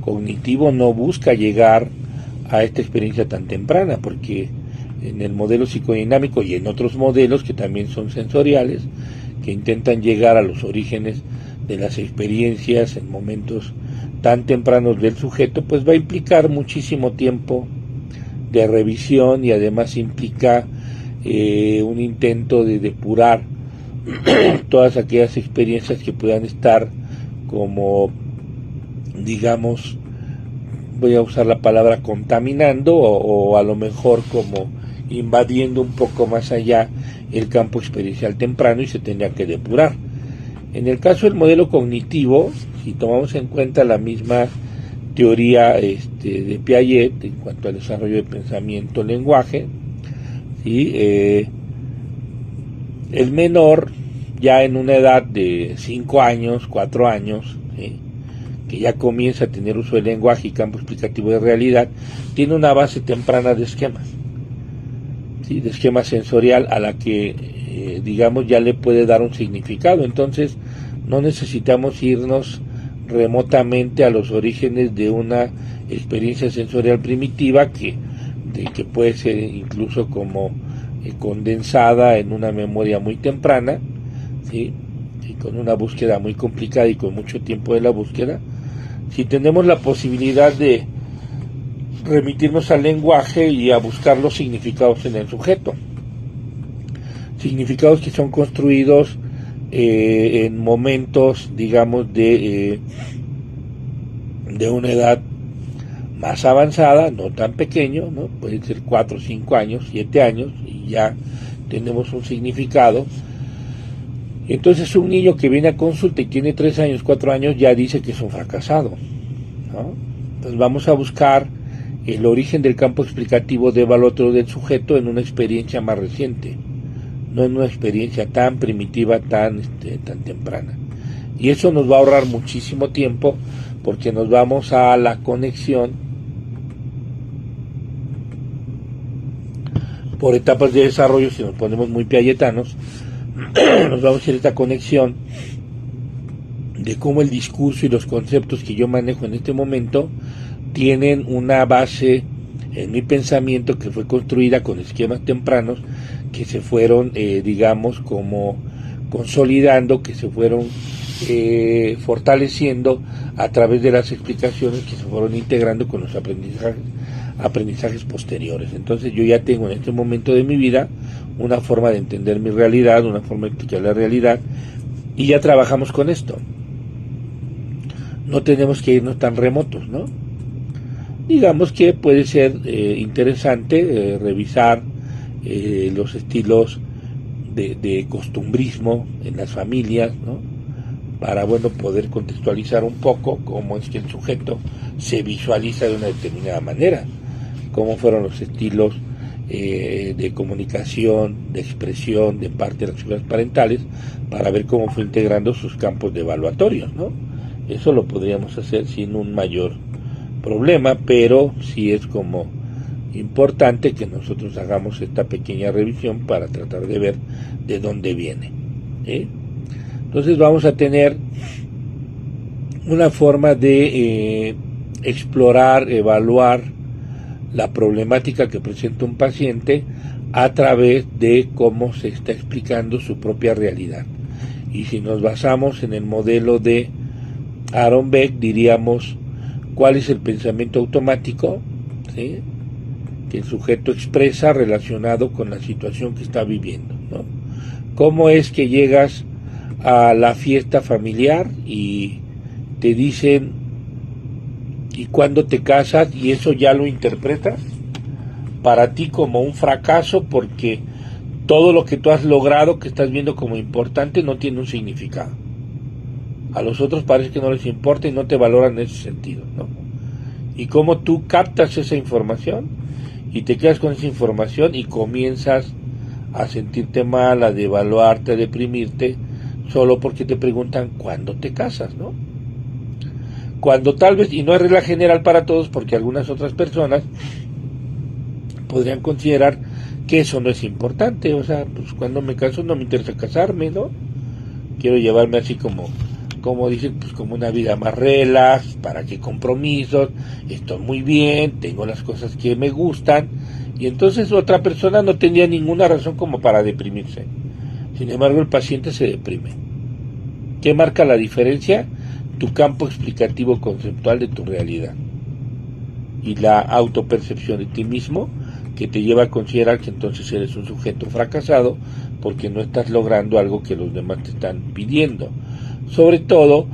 cognitivo no busca llegar a esta experiencia tan temprana, porque en el modelo psicodinámico y en otros modelos que también son sensoriales, que intentan llegar a los orígenes de las experiencias en momentos tan tempranos del sujeto, pues va a implicar muchísimo tiempo de revisión, y además implica un intento de depurar todas aquellas experiencias que puedan estar como, voy a usar la palabra contaminando, o a lo mejor como invadiendo un poco más allá el campo experiencial temprano, y se tendría que depurar. En el caso del modelo cognitivo, si tomamos en cuenta la misma teoría de Piaget en cuanto al desarrollo de pensamiento-lenguaje, ¿sí? El menor, ya en una edad de 5 años, 4 años, ¿sí?, que ya comienza a tener uso del lenguaje y campo explicativo de realidad, tiene una base temprana de esquemas, ¿sí?, de esquema sensorial, a la que ya le puede dar un significado. Entonces no necesitamos irnos remotamente a los orígenes de una experiencia sensorial primitiva que puede ser incluso como condensada en una memoria muy temprana, ¿sí? Y con una búsqueda muy complicada y con mucho tiempo de la búsqueda, si tenemos la posibilidad de remitirnos al lenguaje y a buscar los significados en el sujeto, significados que son construidos en momentos, digamos, de una edad más avanzada, no tan pequeño, ¿no? Puede ser 4, 5 años, 7 años, y ya tenemos un significado. Entonces un niño que viene a consulta y tiene 3 años, 4 años, ya dice que es un fracasado, ¿no? Entonces vamos a buscar el origen del campo explicativo de evaluatorio del sujeto en una experiencia más reciente, no en una experiencia tan primitiva, tan temprana. Y eso nos va a ahorrar muchísimo tiempo, porque nos vamos a la conexión por etapas de desarrollo. Si nos ponemos muy piagetanos, nos vamos a hacer esta conexión de cómo el discurso y los conceptos que yo manejo en este momento tienen una base en mi pensamiento que fue construida con esquemas tempranos que se fueron, digamos, como consolidando, que se fueron fortaleciendo a través de las explicaciones que se fueron integrando con los aprendizajes posteriores. Entonces yo ya tengo en este momento de mi vida una forma de entender mi realidad, una forma de explicar la realidad, y ya trabajamos con esto. No tenemos que irnos tan remotos, ¿no? Digamos que puede ser interesante revisar los estilos de costumbrismo en las familias, ¿no? Para, bueno, poder contextualizar un poco cómo es que el sujeto se visualiza de una determinada manera, cómo fueron los estilos de comunicación, de expresión de parte de las figuras parentales, para ver cómo fue integrando sus campos de evaluatorios, ¿no? Eso lo podríamos hacer sin un mayor problema, pero sí es como importante que nosotros hagamos esta pequeña revisión para tratar de ver de dónde viene, ¿sí? Entonces vamos a tener una forma de explorar, evaluar la problemática que presenta un paciente a través de cómo se está explicando su propia realidad. Y si nos basamos en el modelo de Aaron Beck, diríamos cuál es el pensamiento automático, ¿sí?, que el sujeto expresa relacionado con la situación que está viviendo, ¿no? ¿Cómo es que llegas a la fiesta familiar y te dicen ¿y cuándo te casas? Y eso ya lo interpretas para ti como un fracaso, porque todo lo que tú has logrado, que estás viendo como importante, no tiene un significado. A los otros parece que no les importa y no te valoran en ese sentido, ¿no? Y cómo tú captas esa información y te quedas con esa información y comienzas a sentirte mal, a devaluarte, a deprimirte, solo porque te preguntan ¿cuándo te casas?, ¿no? Cuando tal vez, y no es regla general para todos, porque algunas otras personas podrían considerar que eso no es importante. O sea, pues cuando me caso no me interesa casarme, ¿no? Quiero llevarme así como dicen, pues como una vida más relax, para qué compromisos, estoy muy bien, tengo las cosas que me gustan, y entonces otra persona no tendría ninguna razón como para deprimirse. Sin embargo, el paciente se deprime. ¿Qué marca la diferencia? Tu campo explicativo conceptual de tu realidad y la autopercepción de ti mismo, que te lleva a considerar que entonces eres un sujeto fracasado porque no estás logrando algo que los demás te están pidiendo, sobre todo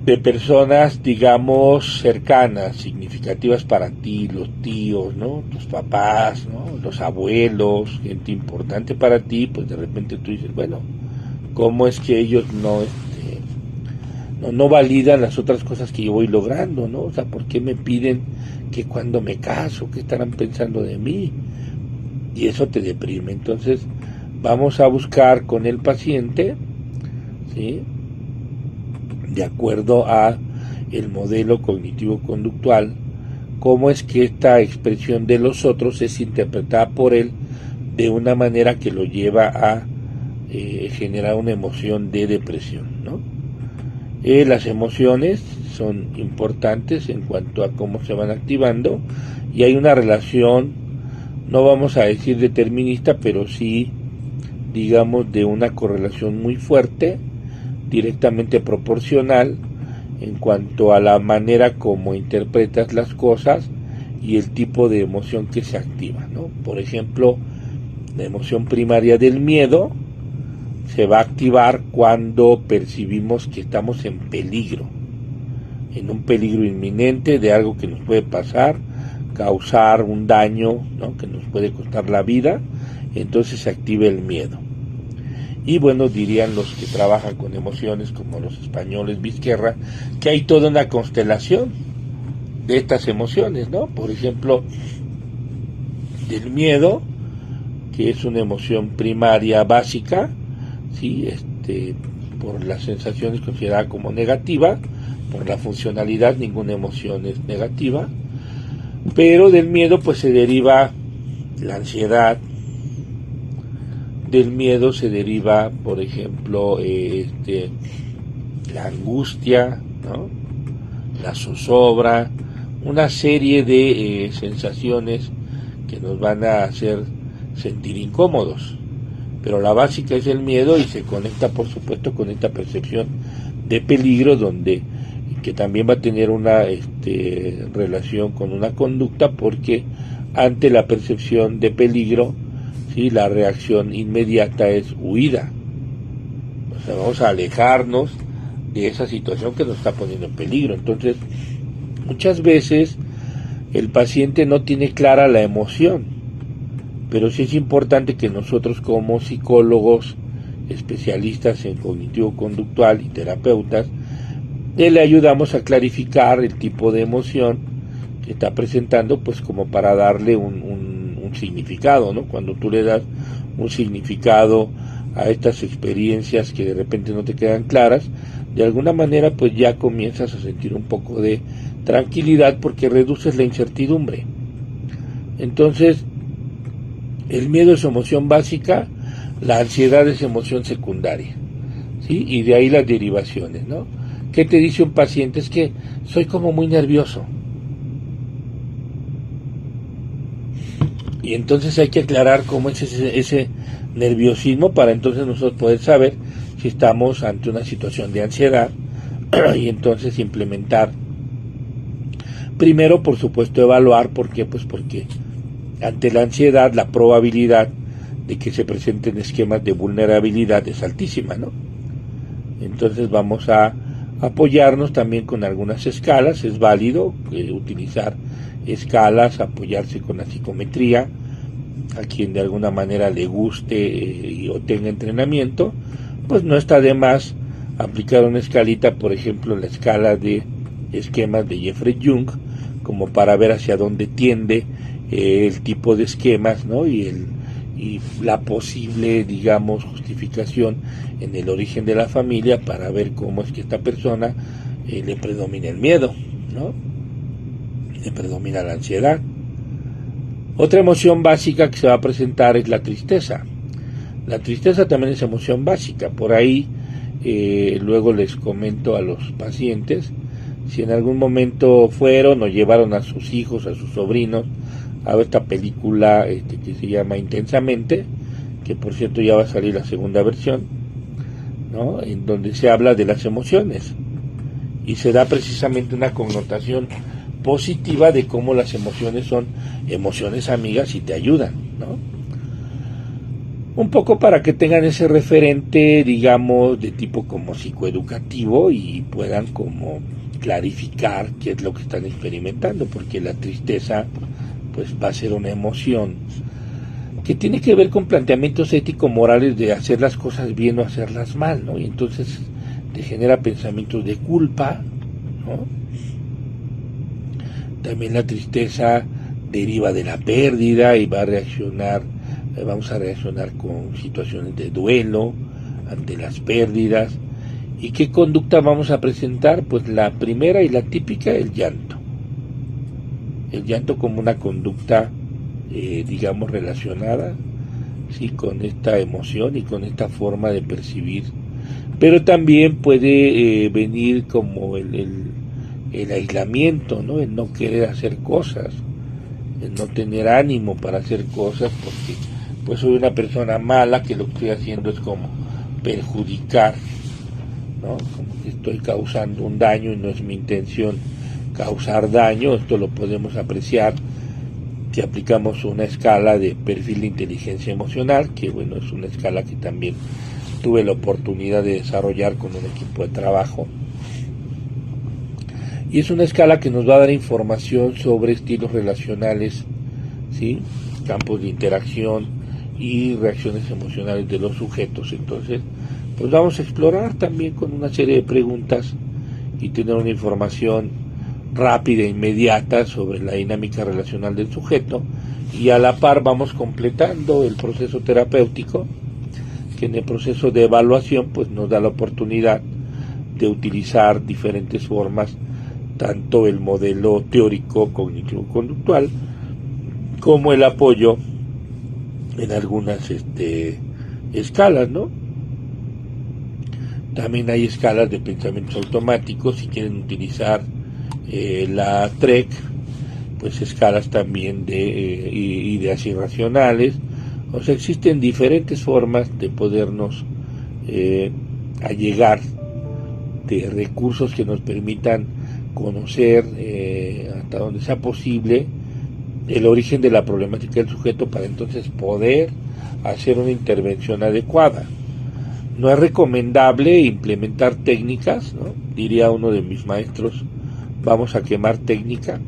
de personas, digamos, cercanas, significativas para ti, los tíos, ¿no?, tus papás, ¿no?, los abuelos, gente importante para ti. Pues de repente tú dices, bueno, ¿cómo es que ellos no validan las otras cosas que yo voy logrando, ¿no? O sea, ¿por qué me piden que cuando me caso, qué estarán pensando de mí? Y eso te deprime. Entonces vamos a buscar con el paciente, ¿sí?, de acuerdo a el modelo cognitivo-conductual, cómo es que esta expresión de los otros es interpretada por él de una manera que lo lleva a generar una emoción de depresión, ¿no? Las emociones son importantes en cuanto a cómo se van activando, y hay una relación, no vamos a decir determinista, pero sí digamos, de una correlación muy fuerte, directamente proporcional en cuanto a la manera como interpretas las cosas y el tipo de emoción que se activa, ¿no? Por ejemplo, la emoción primaria del miedo se va a activar cuando percibimos que estamos en peligro, en un peligro inminente de algo que nos puede pasar, causar un daño, ¿no?, que nos puede costar la vida. Entonces se activa el miedo. Y bueno, dirían los que trabajan con emociones, como los españoles Vizquerra, que hay toda una constelación de estas emociones, ¿no? Por ejemplo, del miedo, que es una emoción primaria básica, ¿sí? Por las sensaciones considerada como negativa, por la funcionalidad, ninguna emoción es negativa, pero del miedo pues se deriva la ansiedad, del miedo se deriva, por ejemplo, la angustia, ¿no?, la zozobra, una serie de sensaciones que nos van a hacer sentir incómodos. Pero la básica es el miedo y se conecta, por supuesto, con esta percepción de peligro, que también va a tener una relación con una conducta, porque ante la percepción de peligro, ¿sí?, la reacción inmediata es huida. O sea, vamos a alejarnos de esa situación que nos está poniendo en peligro. Entonces, muchas veces el paciente no tiene clara la emoción, pero sí es importante que nosotros, como psicólogos, especialistas en cognitivo-conductual y terapeutas, le ayudamos a clarificar el tipo de emoción que está presentando, pues como para darle un significado, ¿no? Cuando tú le das un significado a estas experiencias que de repente no te quedan claras, de alguna manera pues ya comienzas a sentir un poco de tranquilidad, porque reduces la incertidumbre. Entonces, el miedo es emoción básica, la ansiedad es emoción secundaria, ¿sí? Y de ahí las derivaciones, ¿no? ¿Qué te dice un paciente? Es que soy como muy nervioso. Y entonces hay que aclarar cómo es ese nerviosismo, para entonces nosotros poder saber si estamos ante una situación de ansiedad y entonces implementar. Primero, por supuesto, evaluar. ¿Por qué? Pues porque ante la ansiedad la probabilidad de que se presenten esquemas de vulnerabilidad es altísima, ¿no? Entonces vamos a apoyarnos también con algunas escalas. Es válido utilizar escalas, apoyarse con la psicometría, a quien de alguna manera le guste o tenga entrenamiento, pues no está de más aplicar una escalita, por ejemplo la escala de esquemas de Jeffrey Jung, como para ver hacia dónde tiende el tipo de esquemas, ¿no?, y la posible, digamos, justificación en el origen de la familia, para ver cómo es que esta persona le predomina el miedo, ¿no?, le predomina la ansiedad. Otra emoción básica que se va a presentar es la tristeza. La tristeza también es emoción básica. Por ahí luego les comento a los pacientes, si en algún momento fueron o llevaron a sus hijos, a sus sobrinos, a ver esta película que se llama Intensamente, que por cierto ya va a salir la segunda versión, ¿no?, en donde se habla de las emociones y se da precisamente una connotación positiva de cómo las emociones son emociones amigas y te ayudan, ¿no? Un poco para que tengan ese referente, digamos, de tipo como psicoeducativo, y puedan como clarificar qué es lo que están experimentando, porque la tristeza pues va a ser una emoción que tiene que ver con planteamientos ético-morales de hacer las cosas bien o hacerlas mal, ¿no? Y entonces te genera pensamientos de culpa, ¿no? También la tristeza deriva de la pérdida y vamos a reaccionar con situaciones de duelo ante las pérdidas. ¿Y qué conducta vamos a presentar? Pues la primera y la típica, el llanto. El llanto como una conducta, digamos, relacionada, ¿sí?, con esta emoción y con esta forma de percibir. Pero también puede venir como el aislamiento, ¿no?, el no querer hacer cosas, el no tener ánimo para hacer cosas, porque pues soy una persona mala, que lo que estoy haciendo es como perjudicar, ¿no? Como que estoy causando un daño y no es mi intención causar daño. Esto lo podemos apreciar si aplicamos una escala de perfil de inteligencia emocional, que bueno, es una escala que también tuve la oportunidad de desarrollar con un equipo de trabajo. Y es una escala que nos va a dar información sobre estilos relacionales, ¿sí? Campos de interacción y reacciones emocionales de los sujetos. Entonces, pues vamos a explorar también con una serie de preguntas y tener una información rápida e inmediata sobre la dinámica relacional del sujeto, y a la par vamos completando el proceso terapéutico, que en el proceso de evaluación pues nos da la oportunidad de utilizar diferentes formas, tanto el modelo teórico cognitivo-conductual como el apoyo en algunas escalas, ¿no? También hay escalas de pensamientos automáticos. Si quieren utilizar la TREC, pues escalas también de ideas irracionales. O sea, existen diferentes formas de podernos allegar de recursos que nos permitan conocer hasta donde sea posible el origen de la problemática del sujeto, para entonces poder hacer una intervención adecuada. No es recomendable implementar técnicas, ¿no? Diría uno de mis maestros, vamos a quemar técnica.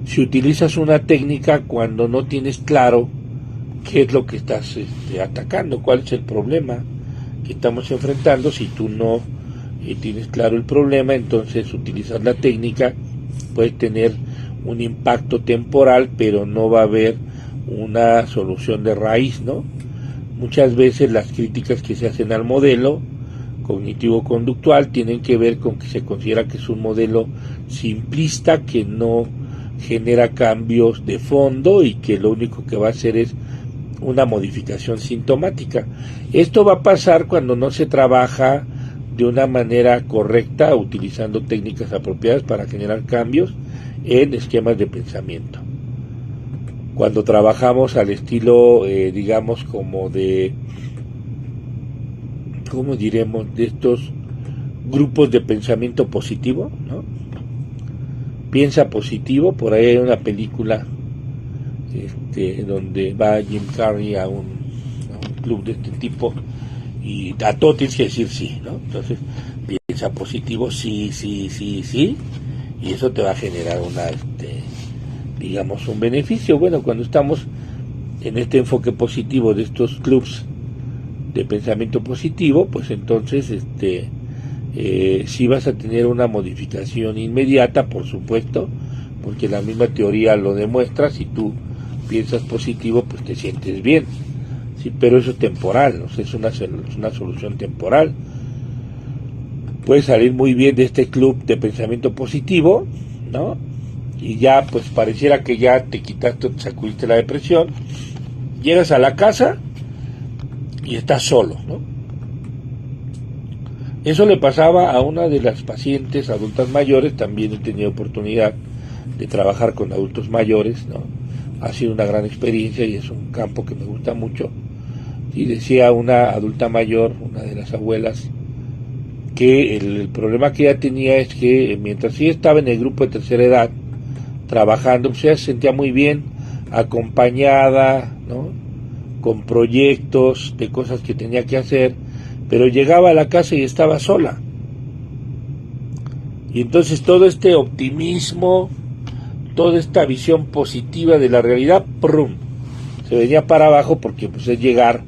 Si utilizas una técnica cuando no tienes claro qué es lo que estás atacando, cuál es el problema que estamos enfrentando, si tú no tienes claro el problema, entonces utilizar la técnica puede tener un impacto temporal, pero no va a haber una solución de raíz, ¿no? Muchas veces las críticas que se hacen al modelo cognitivo-conductual tienen que ver con que se considera que es un modelo simplista, que no genera cambios de fondo y que lo único que va a hacer es una modificación sintomática. Esto va a pasar cuando no se trabaja de una manera correcta, utilizando técnicas apropiadas para generar cambios en esquemas de pensamiento. Cuando trabajamos al estilo, digamos, como de, ¿cómo diremos?, de estos grupos de pensamiento positivo, ¿no? Piensa positivo. Por ahí hay una película donde va Jim Carrey a un club de este tipo, y a todo tienes que decir sí, ¿no? Entonces, piensa positivo, sí, y eso te va a generar digamos, un beneficio. Bueno, cuando estamos en este enfoque positivo de estos clubs de pensamiento positivo, pues entonces sí vas a tener una modificación inmediata, por supuesto, porque la misma teoría lo demuestra. Si tú piensas positivo, pues te sientes bien, sí, pero eso es temporal, ¿no? Es una solución temporal. Puedes salir muy bien de este club de pensamiento positivo, ¿no? Y ya pues pareciera que ya te quitaste, te sacudiste la depresión, llegas a la casa y estás solo, ¿no? Eso le pasaba a una de las pacientes adultas mayores. También he tenido oportunidad de trabajar con adultos mayores, ¿no? Ha sido una gran experiencia y es un campo que me gusta mucho. Y decía una adulta mayor, una de las abuelas, que el problema que ella tenía es que mientras ella estaba en el grupo de tercera edad trabajando, pues ella se sentía muy bien, acompañada, ¿no?, con proyectos de cosas que tenía que hacer, pero llegaba a la casa y estaba sola. Y entonces todo este optimismo, toda esta visión positiva de la realidad, ¡prum!, se venía para abajo, porque pues es llegar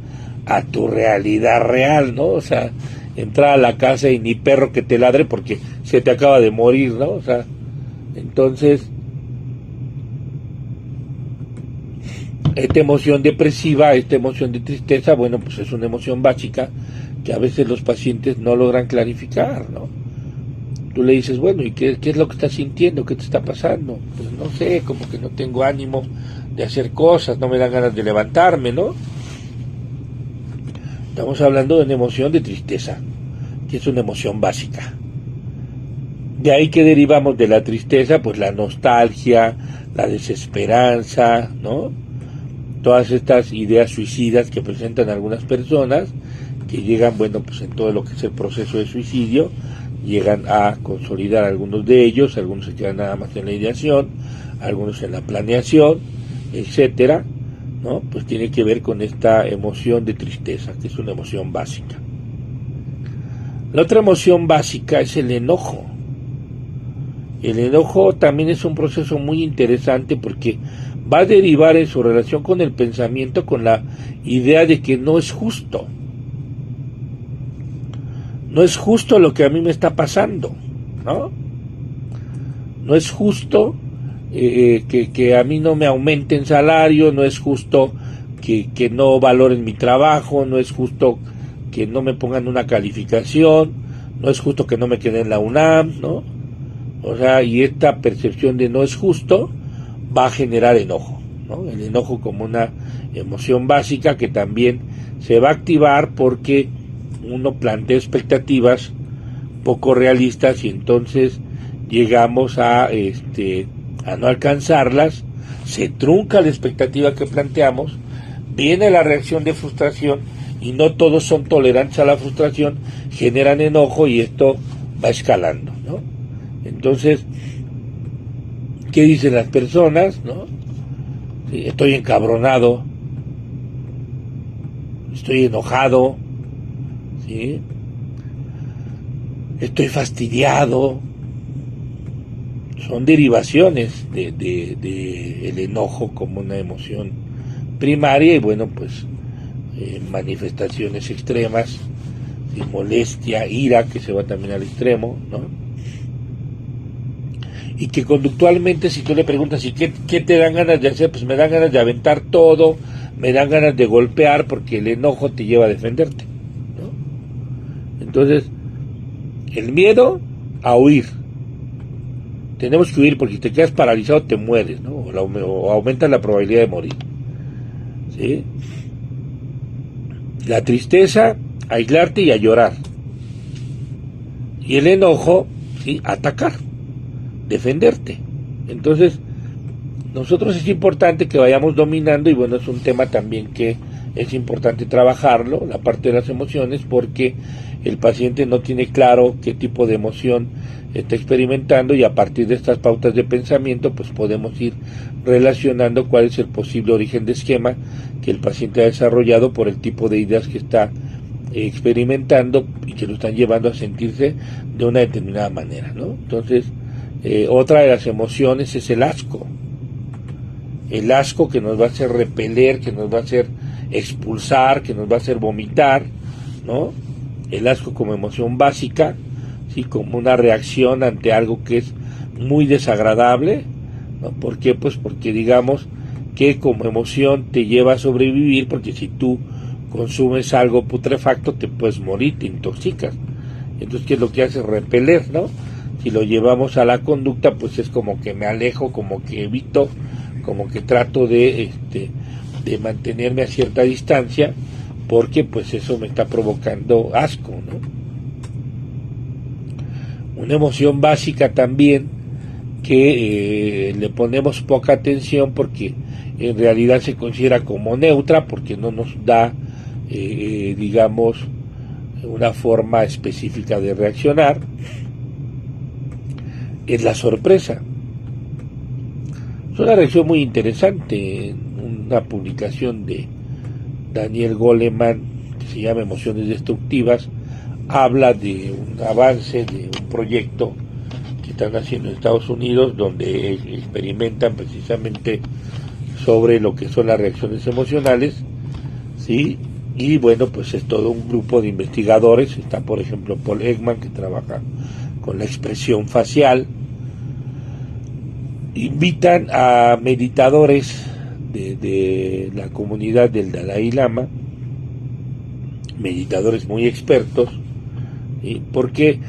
a tu realidad real, ¿no? O sea, entrar a la casa y ni perro que te ladre porque se te acaba de morir, ¿no? O sea, entonces esta emoción depresiva, esta emoción de tristeza, bueno, pues es una emoción básica que a veces los pacientes no logran clarificar, ¿no? Tú le dices, bueno, ¿y qué es lo que estás sintiendo? ¿Qué te está pasando? Pues no sé, como que no tengo ánimo de hacer cosas, no me dan ganas de levantarme, ¿no? Estamos hablando de una emoción de tristeza, que es una emoción básica. De ahí que derivamos de la tristeza, pues la nostalgia, la desesperanza, ¿no? todas estas ideas suicidas que presentan algunas personas, que llegan, bueno, pues en todo lo que es el proceso de suicidio, llegan a consolidar algunos de ellos, algunos se quedan nada más en la ideación, algunos en la planeación, etcétera, ¿no? Pues tiene que ver con esta emoción de tristeza, que es una emoción básica. La otra emoción básica es el enojo. El enojo también es un proceso muy interesante porque va a derivar en su relación con el pensamiento, con la idea de que no es justo. No es justo lo que a mí me está pasando, ¿no? No es justo que a mí no me aumenten salario, no es justo que no valoren mi trabajo, no es justo que no me pongan una calificación, no es justo que no me quede en la UNAM, ¿no? O sea, y esta percepción de no es justo va a generar enojo, ¿no? El enojo como una emoción básica que también se va a activar porque uno plantea expectativas poco realistas y entonces llegamos a no alcanzarlas, se trunca la expectativa que planteamos, viene la reacción de frustración y no todos son tolerantes a la frustración, generan enojo y esto va escalando, ¿no? Entonces, ¿qué dicen las personas, no? Sí, estoy encabronado, estoy enojado, ¿sí? Estoy fastidiado. Son derivaciones de el enojo como una emoción primaria y bueno, pues manifestaciones extremas de molestia, ira, que se va también al extremo, ¿no? Y que conductualmente, si tú le preguntas, ¿y qué te dan ganas de hacer? Pues me dan ganas de aventar todo, me dan ganas de golpear, porque el enojo te lleva a defenderte, ¿no? Entonces, el miedo a huir. Tenemos que huir porque si te quedas paralizado te mueres, ¿no? O aumenta la probabilidad de morir, ¿sí? La tristeza, aislarte y a llorar. Y el enojo, ¿sí? Atacar, defenderte. Entonces, nosotros es importante que vayamos dominando, y bueno, es un tema también que es importante trabajarlo, la parte de las emociones, porque el paciente no tiene claro qué tipo de emoción está experimentando, y a partir de estas pautas de pensamiento pues podemos ir relacionando cuál es el posible origen de esquema que el paciente ha desarrollado por el tipo de ideas que está experimentando y que lo están llevando a sentirse de una determinada manera, ¿no? Entonces, otra de las emociones es el asco que nos va a hacer repeler, que nos va a hacer expulsar, que nos va a hacer vomitar, ¿no? El asco como emoción básica, ¿sí? Como una reacción ante algo que es muy desagradable, ¿no? ¿Por qué? Pues porque digamos que como emoción te lleva a sobrevivir, porque si tú consumes algo putrefacto te puedes morir, te intoxicas. Entonces, ¿qué es lo que hace? Repeler, ¿no? Si lo llevamos a la conducta, pues es como que me alejo, como que evito, como que trato de mantenerme a cierta distancia, porque pues eso me está provocando asco, ¿no? Una emoción básica también que le ponemos poca atención porque en realidad se considera como neutra, porque no nos da digamos una forma específica de reaccionar, es la sorpresa. Es una reacción muy interesante. En una publicación de Daniel Goleman que se llama Emociones Destructivas, habla de un avance de un proyecto que están haciendo en Estados Unidos, donde experimentan precisamente sobre lo que son las reacciones emocionales, ¿sí? Y bueno, pues es todo un grupo de investigadores. Está, por ejemplo, Paul Ekman, que trabaja con la expresión facial. Invitan a meditadores de la comunidad del Dalai Lama, meditadores muy expertos, ¿sí? Porque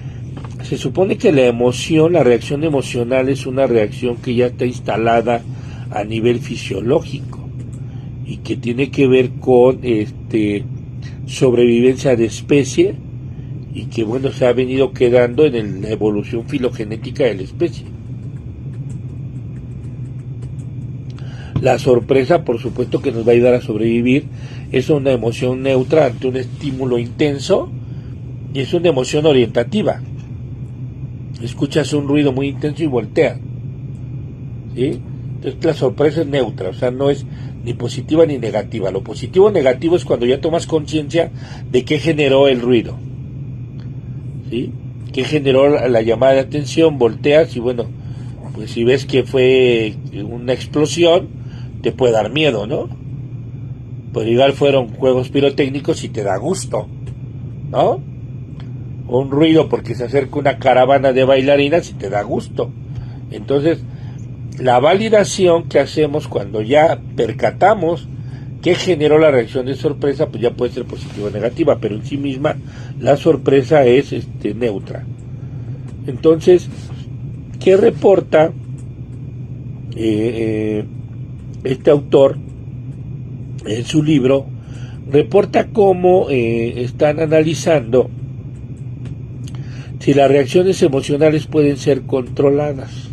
se supone que la emoción, la reacción emocional es una reacción que ya está instalada a nivel fisiológico y que tiene que ver con sobrevivencia de especie, y que bueno, se ha venido quedando en la evolución filogenética de la especie. La sorpresa, por supuesto, que nos va a ayudar a sobrevivir. Es una emoción neutra ante un estímulo intenso y es una emoción orientativa. Escuchas un ruido muy intenso y volteas, ¿sí? Entonces la sorpresa es neutra, o sea, no es ni positiva ni negativa. Lo positivo o negativo es cuando ya tomas conciencia de qué generó el ruido, ¿sí? Qué generó la llamada de atención, volteas y bueno, pues si ves que fue una explosión, te puede dar miedo, ¿no? Pues igual fueron juegos pirotécnicos y te da gusto, ¿no? O un ruido porque se acerca una caravana de bailarinas y te da gusto. Entonces, la validación que hacemos cuando ya percatamos qué generó la reacción de sorpresa, pues ya puede ser positiva o negativa, pero en sí misma la sorpresa es neutra. Entonces, ¿qué reporta este autor en su libro? Reporta cómo están analizando si las reacciones emocionales pueden ser controladas.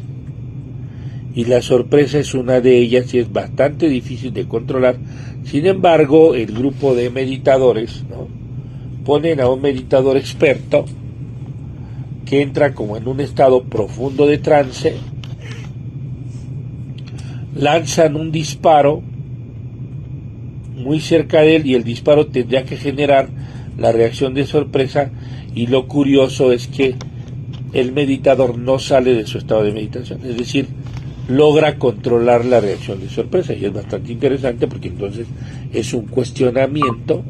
Y la sorpresa es una de ellas y es bastante difícil de controlar. Sin embargo, el grupo de meditadores, ¿no?, ponen a un meditador experto que entra como en un estado profundo de trance, lanzan un disparo muy cerca de él y el disparo tendría que generar la reacción de sorpresa, y lo curioso es que el meditador no sale de su estado de meditación, es decir, logra controlar la reacción de sorpresa, y es bastante interesante porque entonces es un cuestionamiento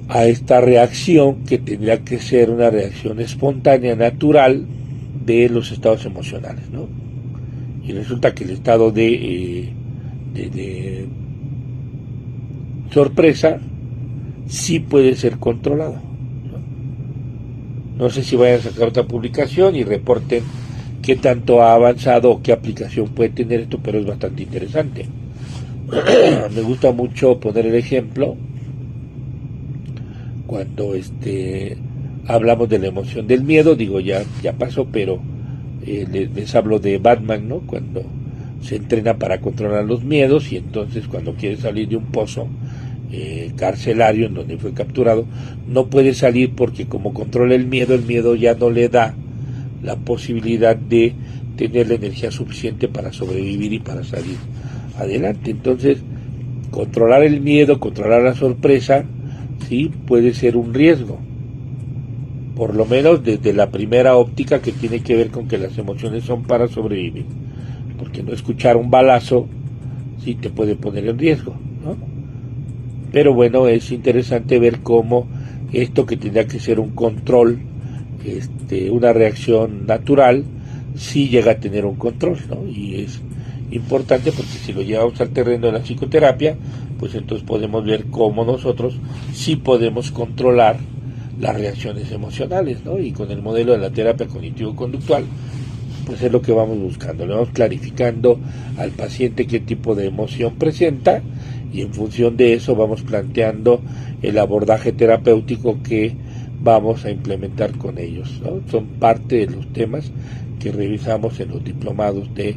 a esta reacción que tendría que ser una reacción espontánea, natural de los estados emocionales, ¿no? Y resulta que el estado de sorpresa sí puede ser controlado, ¿no? No sé si vayan a sacar otra publicación y reporten qué tanto ha avanzado o qué aplicación puede tener esto, pero es bastante interesante. Me gusta mucho poner el ejemplo cuando hablamos de la emoción del miedo. Digo, ya pasó, pero les hablo de Batman, ¿no? Cuando se entrena para controlar los miedos y entonces cuando quiere salir de un pozo carcelario en donde fue capturado, no puede salir porque como controla el miedo ya no le da la posibilidad de tener la energía suficiente para sobrevivir y para salir adelante. Entonces, controlar el miedo, controlar la sorpresa, sí puede ser un riesgo, por lo menos desde la primera óptica, que tiene que ver con que las emociones son para sobrevivir, porque no escuchar un balazo sí te puede poner en riesgo, ¿no? Pero bueno, es interesante ver cómo esto que tendría que ser un control, una reacción natural, sí llega a tener un control, ¿no? Y es importante porque si lo llevamos al terreno de la psicoterapia, pues entonces podemos ver cómo nosotros sí podemos controlar las reacciones emocionales, ¿no? Y con el modelo de la terapia cognitivo-conductual, pues es lo que vamos buscando. Le vamos clarificando al paciente qué tipo de emoción presenta y en función de eso vamos planteando el abordaje terapéutico que vamos a implementar con ellos, ¿no? Son parte de los temas que revisamos en los diplomados de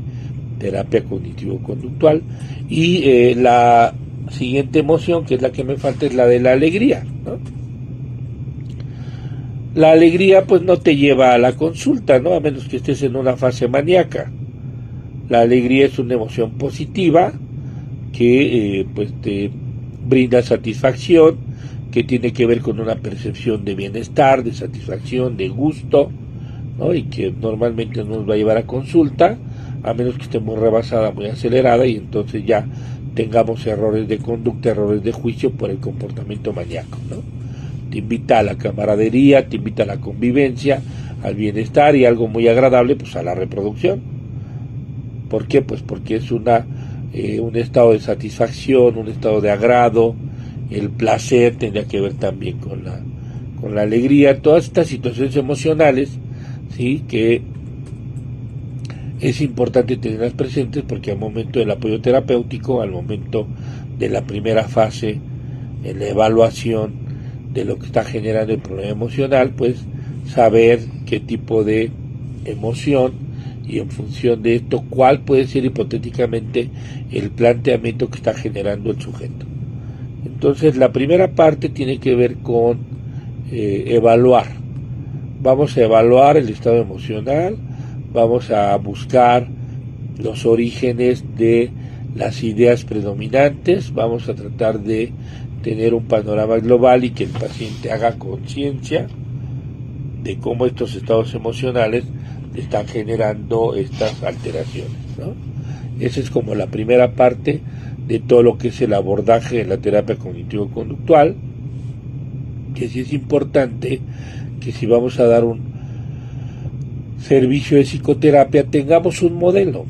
terapia cognitivo-conductual. Y la siguiente emoción, que es la que me falta, es la de la alegría, ¿no? La alegría pues no te lleva a la consulta, ¿no? A menos que estés en una fase maníaca. La alegría es una emoción positiva que pues te brinda satisfacción, que tiene que ver con una percepción de bienestar, de satisfacción, de gusto, ¿no? Y que normalmente no nos va a llevar a consulta, a menos que esté muy rebasada, muy acelerada, y entonces ya tengamos errores de conducta, errores de juicio por el comportamiento maníaco, ¿no? Te invita a la camaradería, te invita a la convivencia, al bienestar y algo muy agradable, pues a la reproducción. ¿Por qué? Pues porque es un estado de satisfacción, un estado de agrado. El placer tendría que ver también con la alegría. Todas estas situaciones emocionales, ¿sí?, que es importante tenerlas presentes, porque al momento del apoyo terapéutico, al momento de la primera fase, en la evaluación de lo que está generando el problema emocional, pues saber qué tipo de emoción y en función de esto cuál puede ser hipotéticamente el planteamiento que está generando el sujeto. Entonces la primera parte tiene que ver con evaluar. Vamos a evaluar el estado emocional, vamos a buscar los orígenes de las ideas predominantes, vamos a tratar de tener un panorama global y que el paciente haga conciencia de cómo estos estados emocionales están generando estas alteraciones, ¿no? Esa es como la primera parte de todo lo que es el abordaje de la terapia cognitivo-conductual, que sí es importante que si vamos a dar un servicio de psicoterapia tengamos un modelo.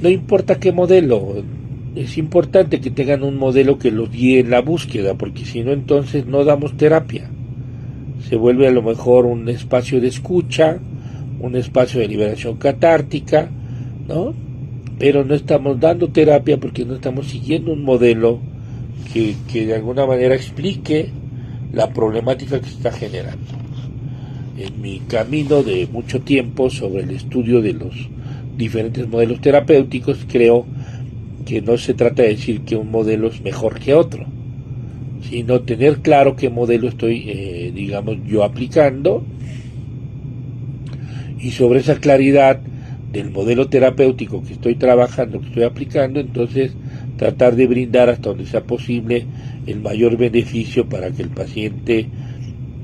No importa qué modelo, es importante que tengan un modelo que los guíe en la búsqueda, porque si no entonces no damos terapia. Se vuelve a lo mejor un espacio de escucha, un espacio de liberación catártica, ¿no? Pero no estamos dando terapia porque no estamos siguiendo un modelo que de alguna manera explique la problemática que se está generando. En mi camino de mucho tiempo sobre el estudio de los diferentes modelos terapéuticos, creo que no se trata de decir que un modelo es mejor que otro, sino tener claro qué modelo estoy, yo aplicando, y sobre esa claridad del modelo terapéutico que estoy trabajando, que estoy aplicando, entonces tratar de brindar hasta donde sea posible el mayor beneficio para que el paciente,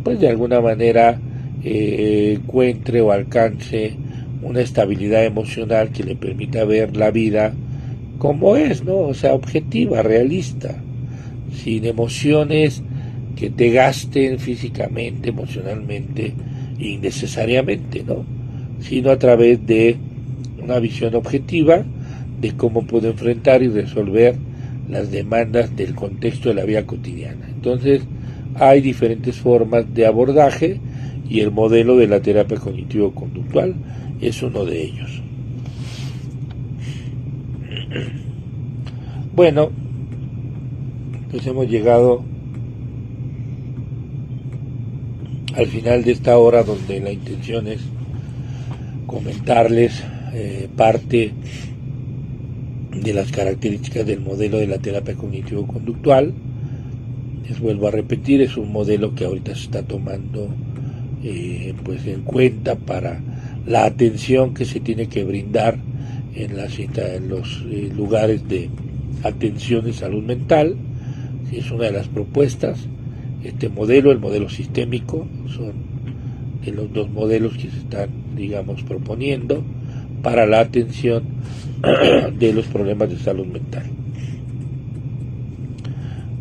pues de alguna manera, encuentre o alcance una estabilidad emocional que le permita ver la vida como es, ¿no? O sea, objetiva, realista, sin emociones que te gasten físicamente, emocionalmente, innecesariamente, ¿no? Sino a través de una visión objetiva de cómo puedo enfrentar y resolver las demandas del contexto de la vida cotidiana. Entonces, hay diferentes formas de abordaje y el modelo de la terapia cognitivo-conductual es uno de ellos. Bueno, pues hemos llegado al final de esta hora, donde la intención es comentarles parte de las características del modelo de la terapia cognitivo-conductual. Les vuelvo a repetir, es un modelo que ahorita se está tomando pues en cuenta para la atención que se tiene que brindar en los lugares de atención de salud mental. Es una de las propuestas. Este modelo, el modelo sistémico, son de los dos modelos que se están, proponiendo para la atención de los problemas de salud mental.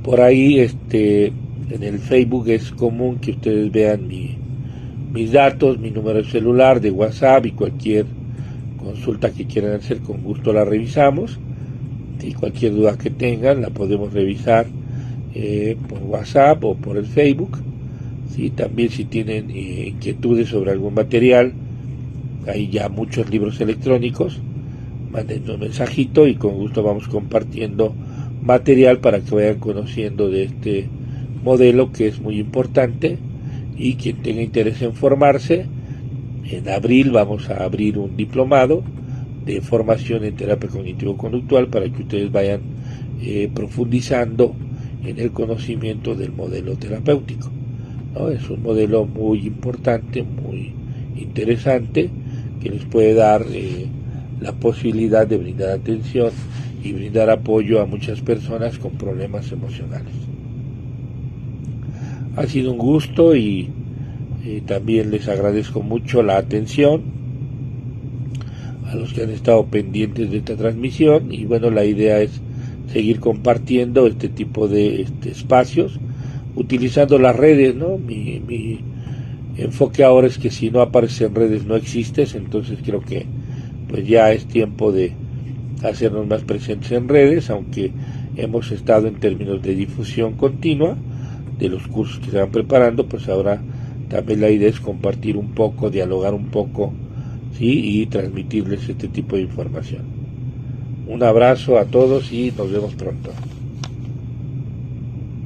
Por ahí, en el Facebook es común que ustedes vean mis datos, mi número de celular, de WhatsApp, y cualquier consulta que quieran hacer, con gusto la revisamos. Y cualquier duda que tengan la podemos revisar por WhatsApp o por el Facebook. ¿Sí? También si tienen inquietudes sobre algún material, hay ya muchos libros electrónicos, mándenos un mensajito y con gusto vamos compartiendo material para que vayan conociendo de este modelo, que es muy importante. Y quien tenga interés en formarse, en abril vamos a abrir un diplomado de formación en terapia cognitivo-conductual para que ustedes vayan profundizando en el conocimiento del modelo terapéutico, ¿no? Es un modelo muy importante, muy interesante, que les puede dar la posibilidad de brindar atención y brindar apoyo a muchas personas con problemas emocionales. Ha sido un gusto y también les agradezco mucho la atención a los que han estado pendientes de esta transmisión. Y bueno, la idea es seguir compartiendo este tipo de espacios, utilizando las redes, ¿no? Mi enfoque ahora es que si no apareces en redes no existes. Entonces creo que pues ya es tiempo de hacernos más presentes en redes, aunque hemos estado en términos de difusión continua de los cursos que se van preparando. Pues ahora también la idea es compartir un poco, dialogar un poco, ¿sí? Y transmitirles este tipo de información. Un abrazo a todos y nos vemos pronto.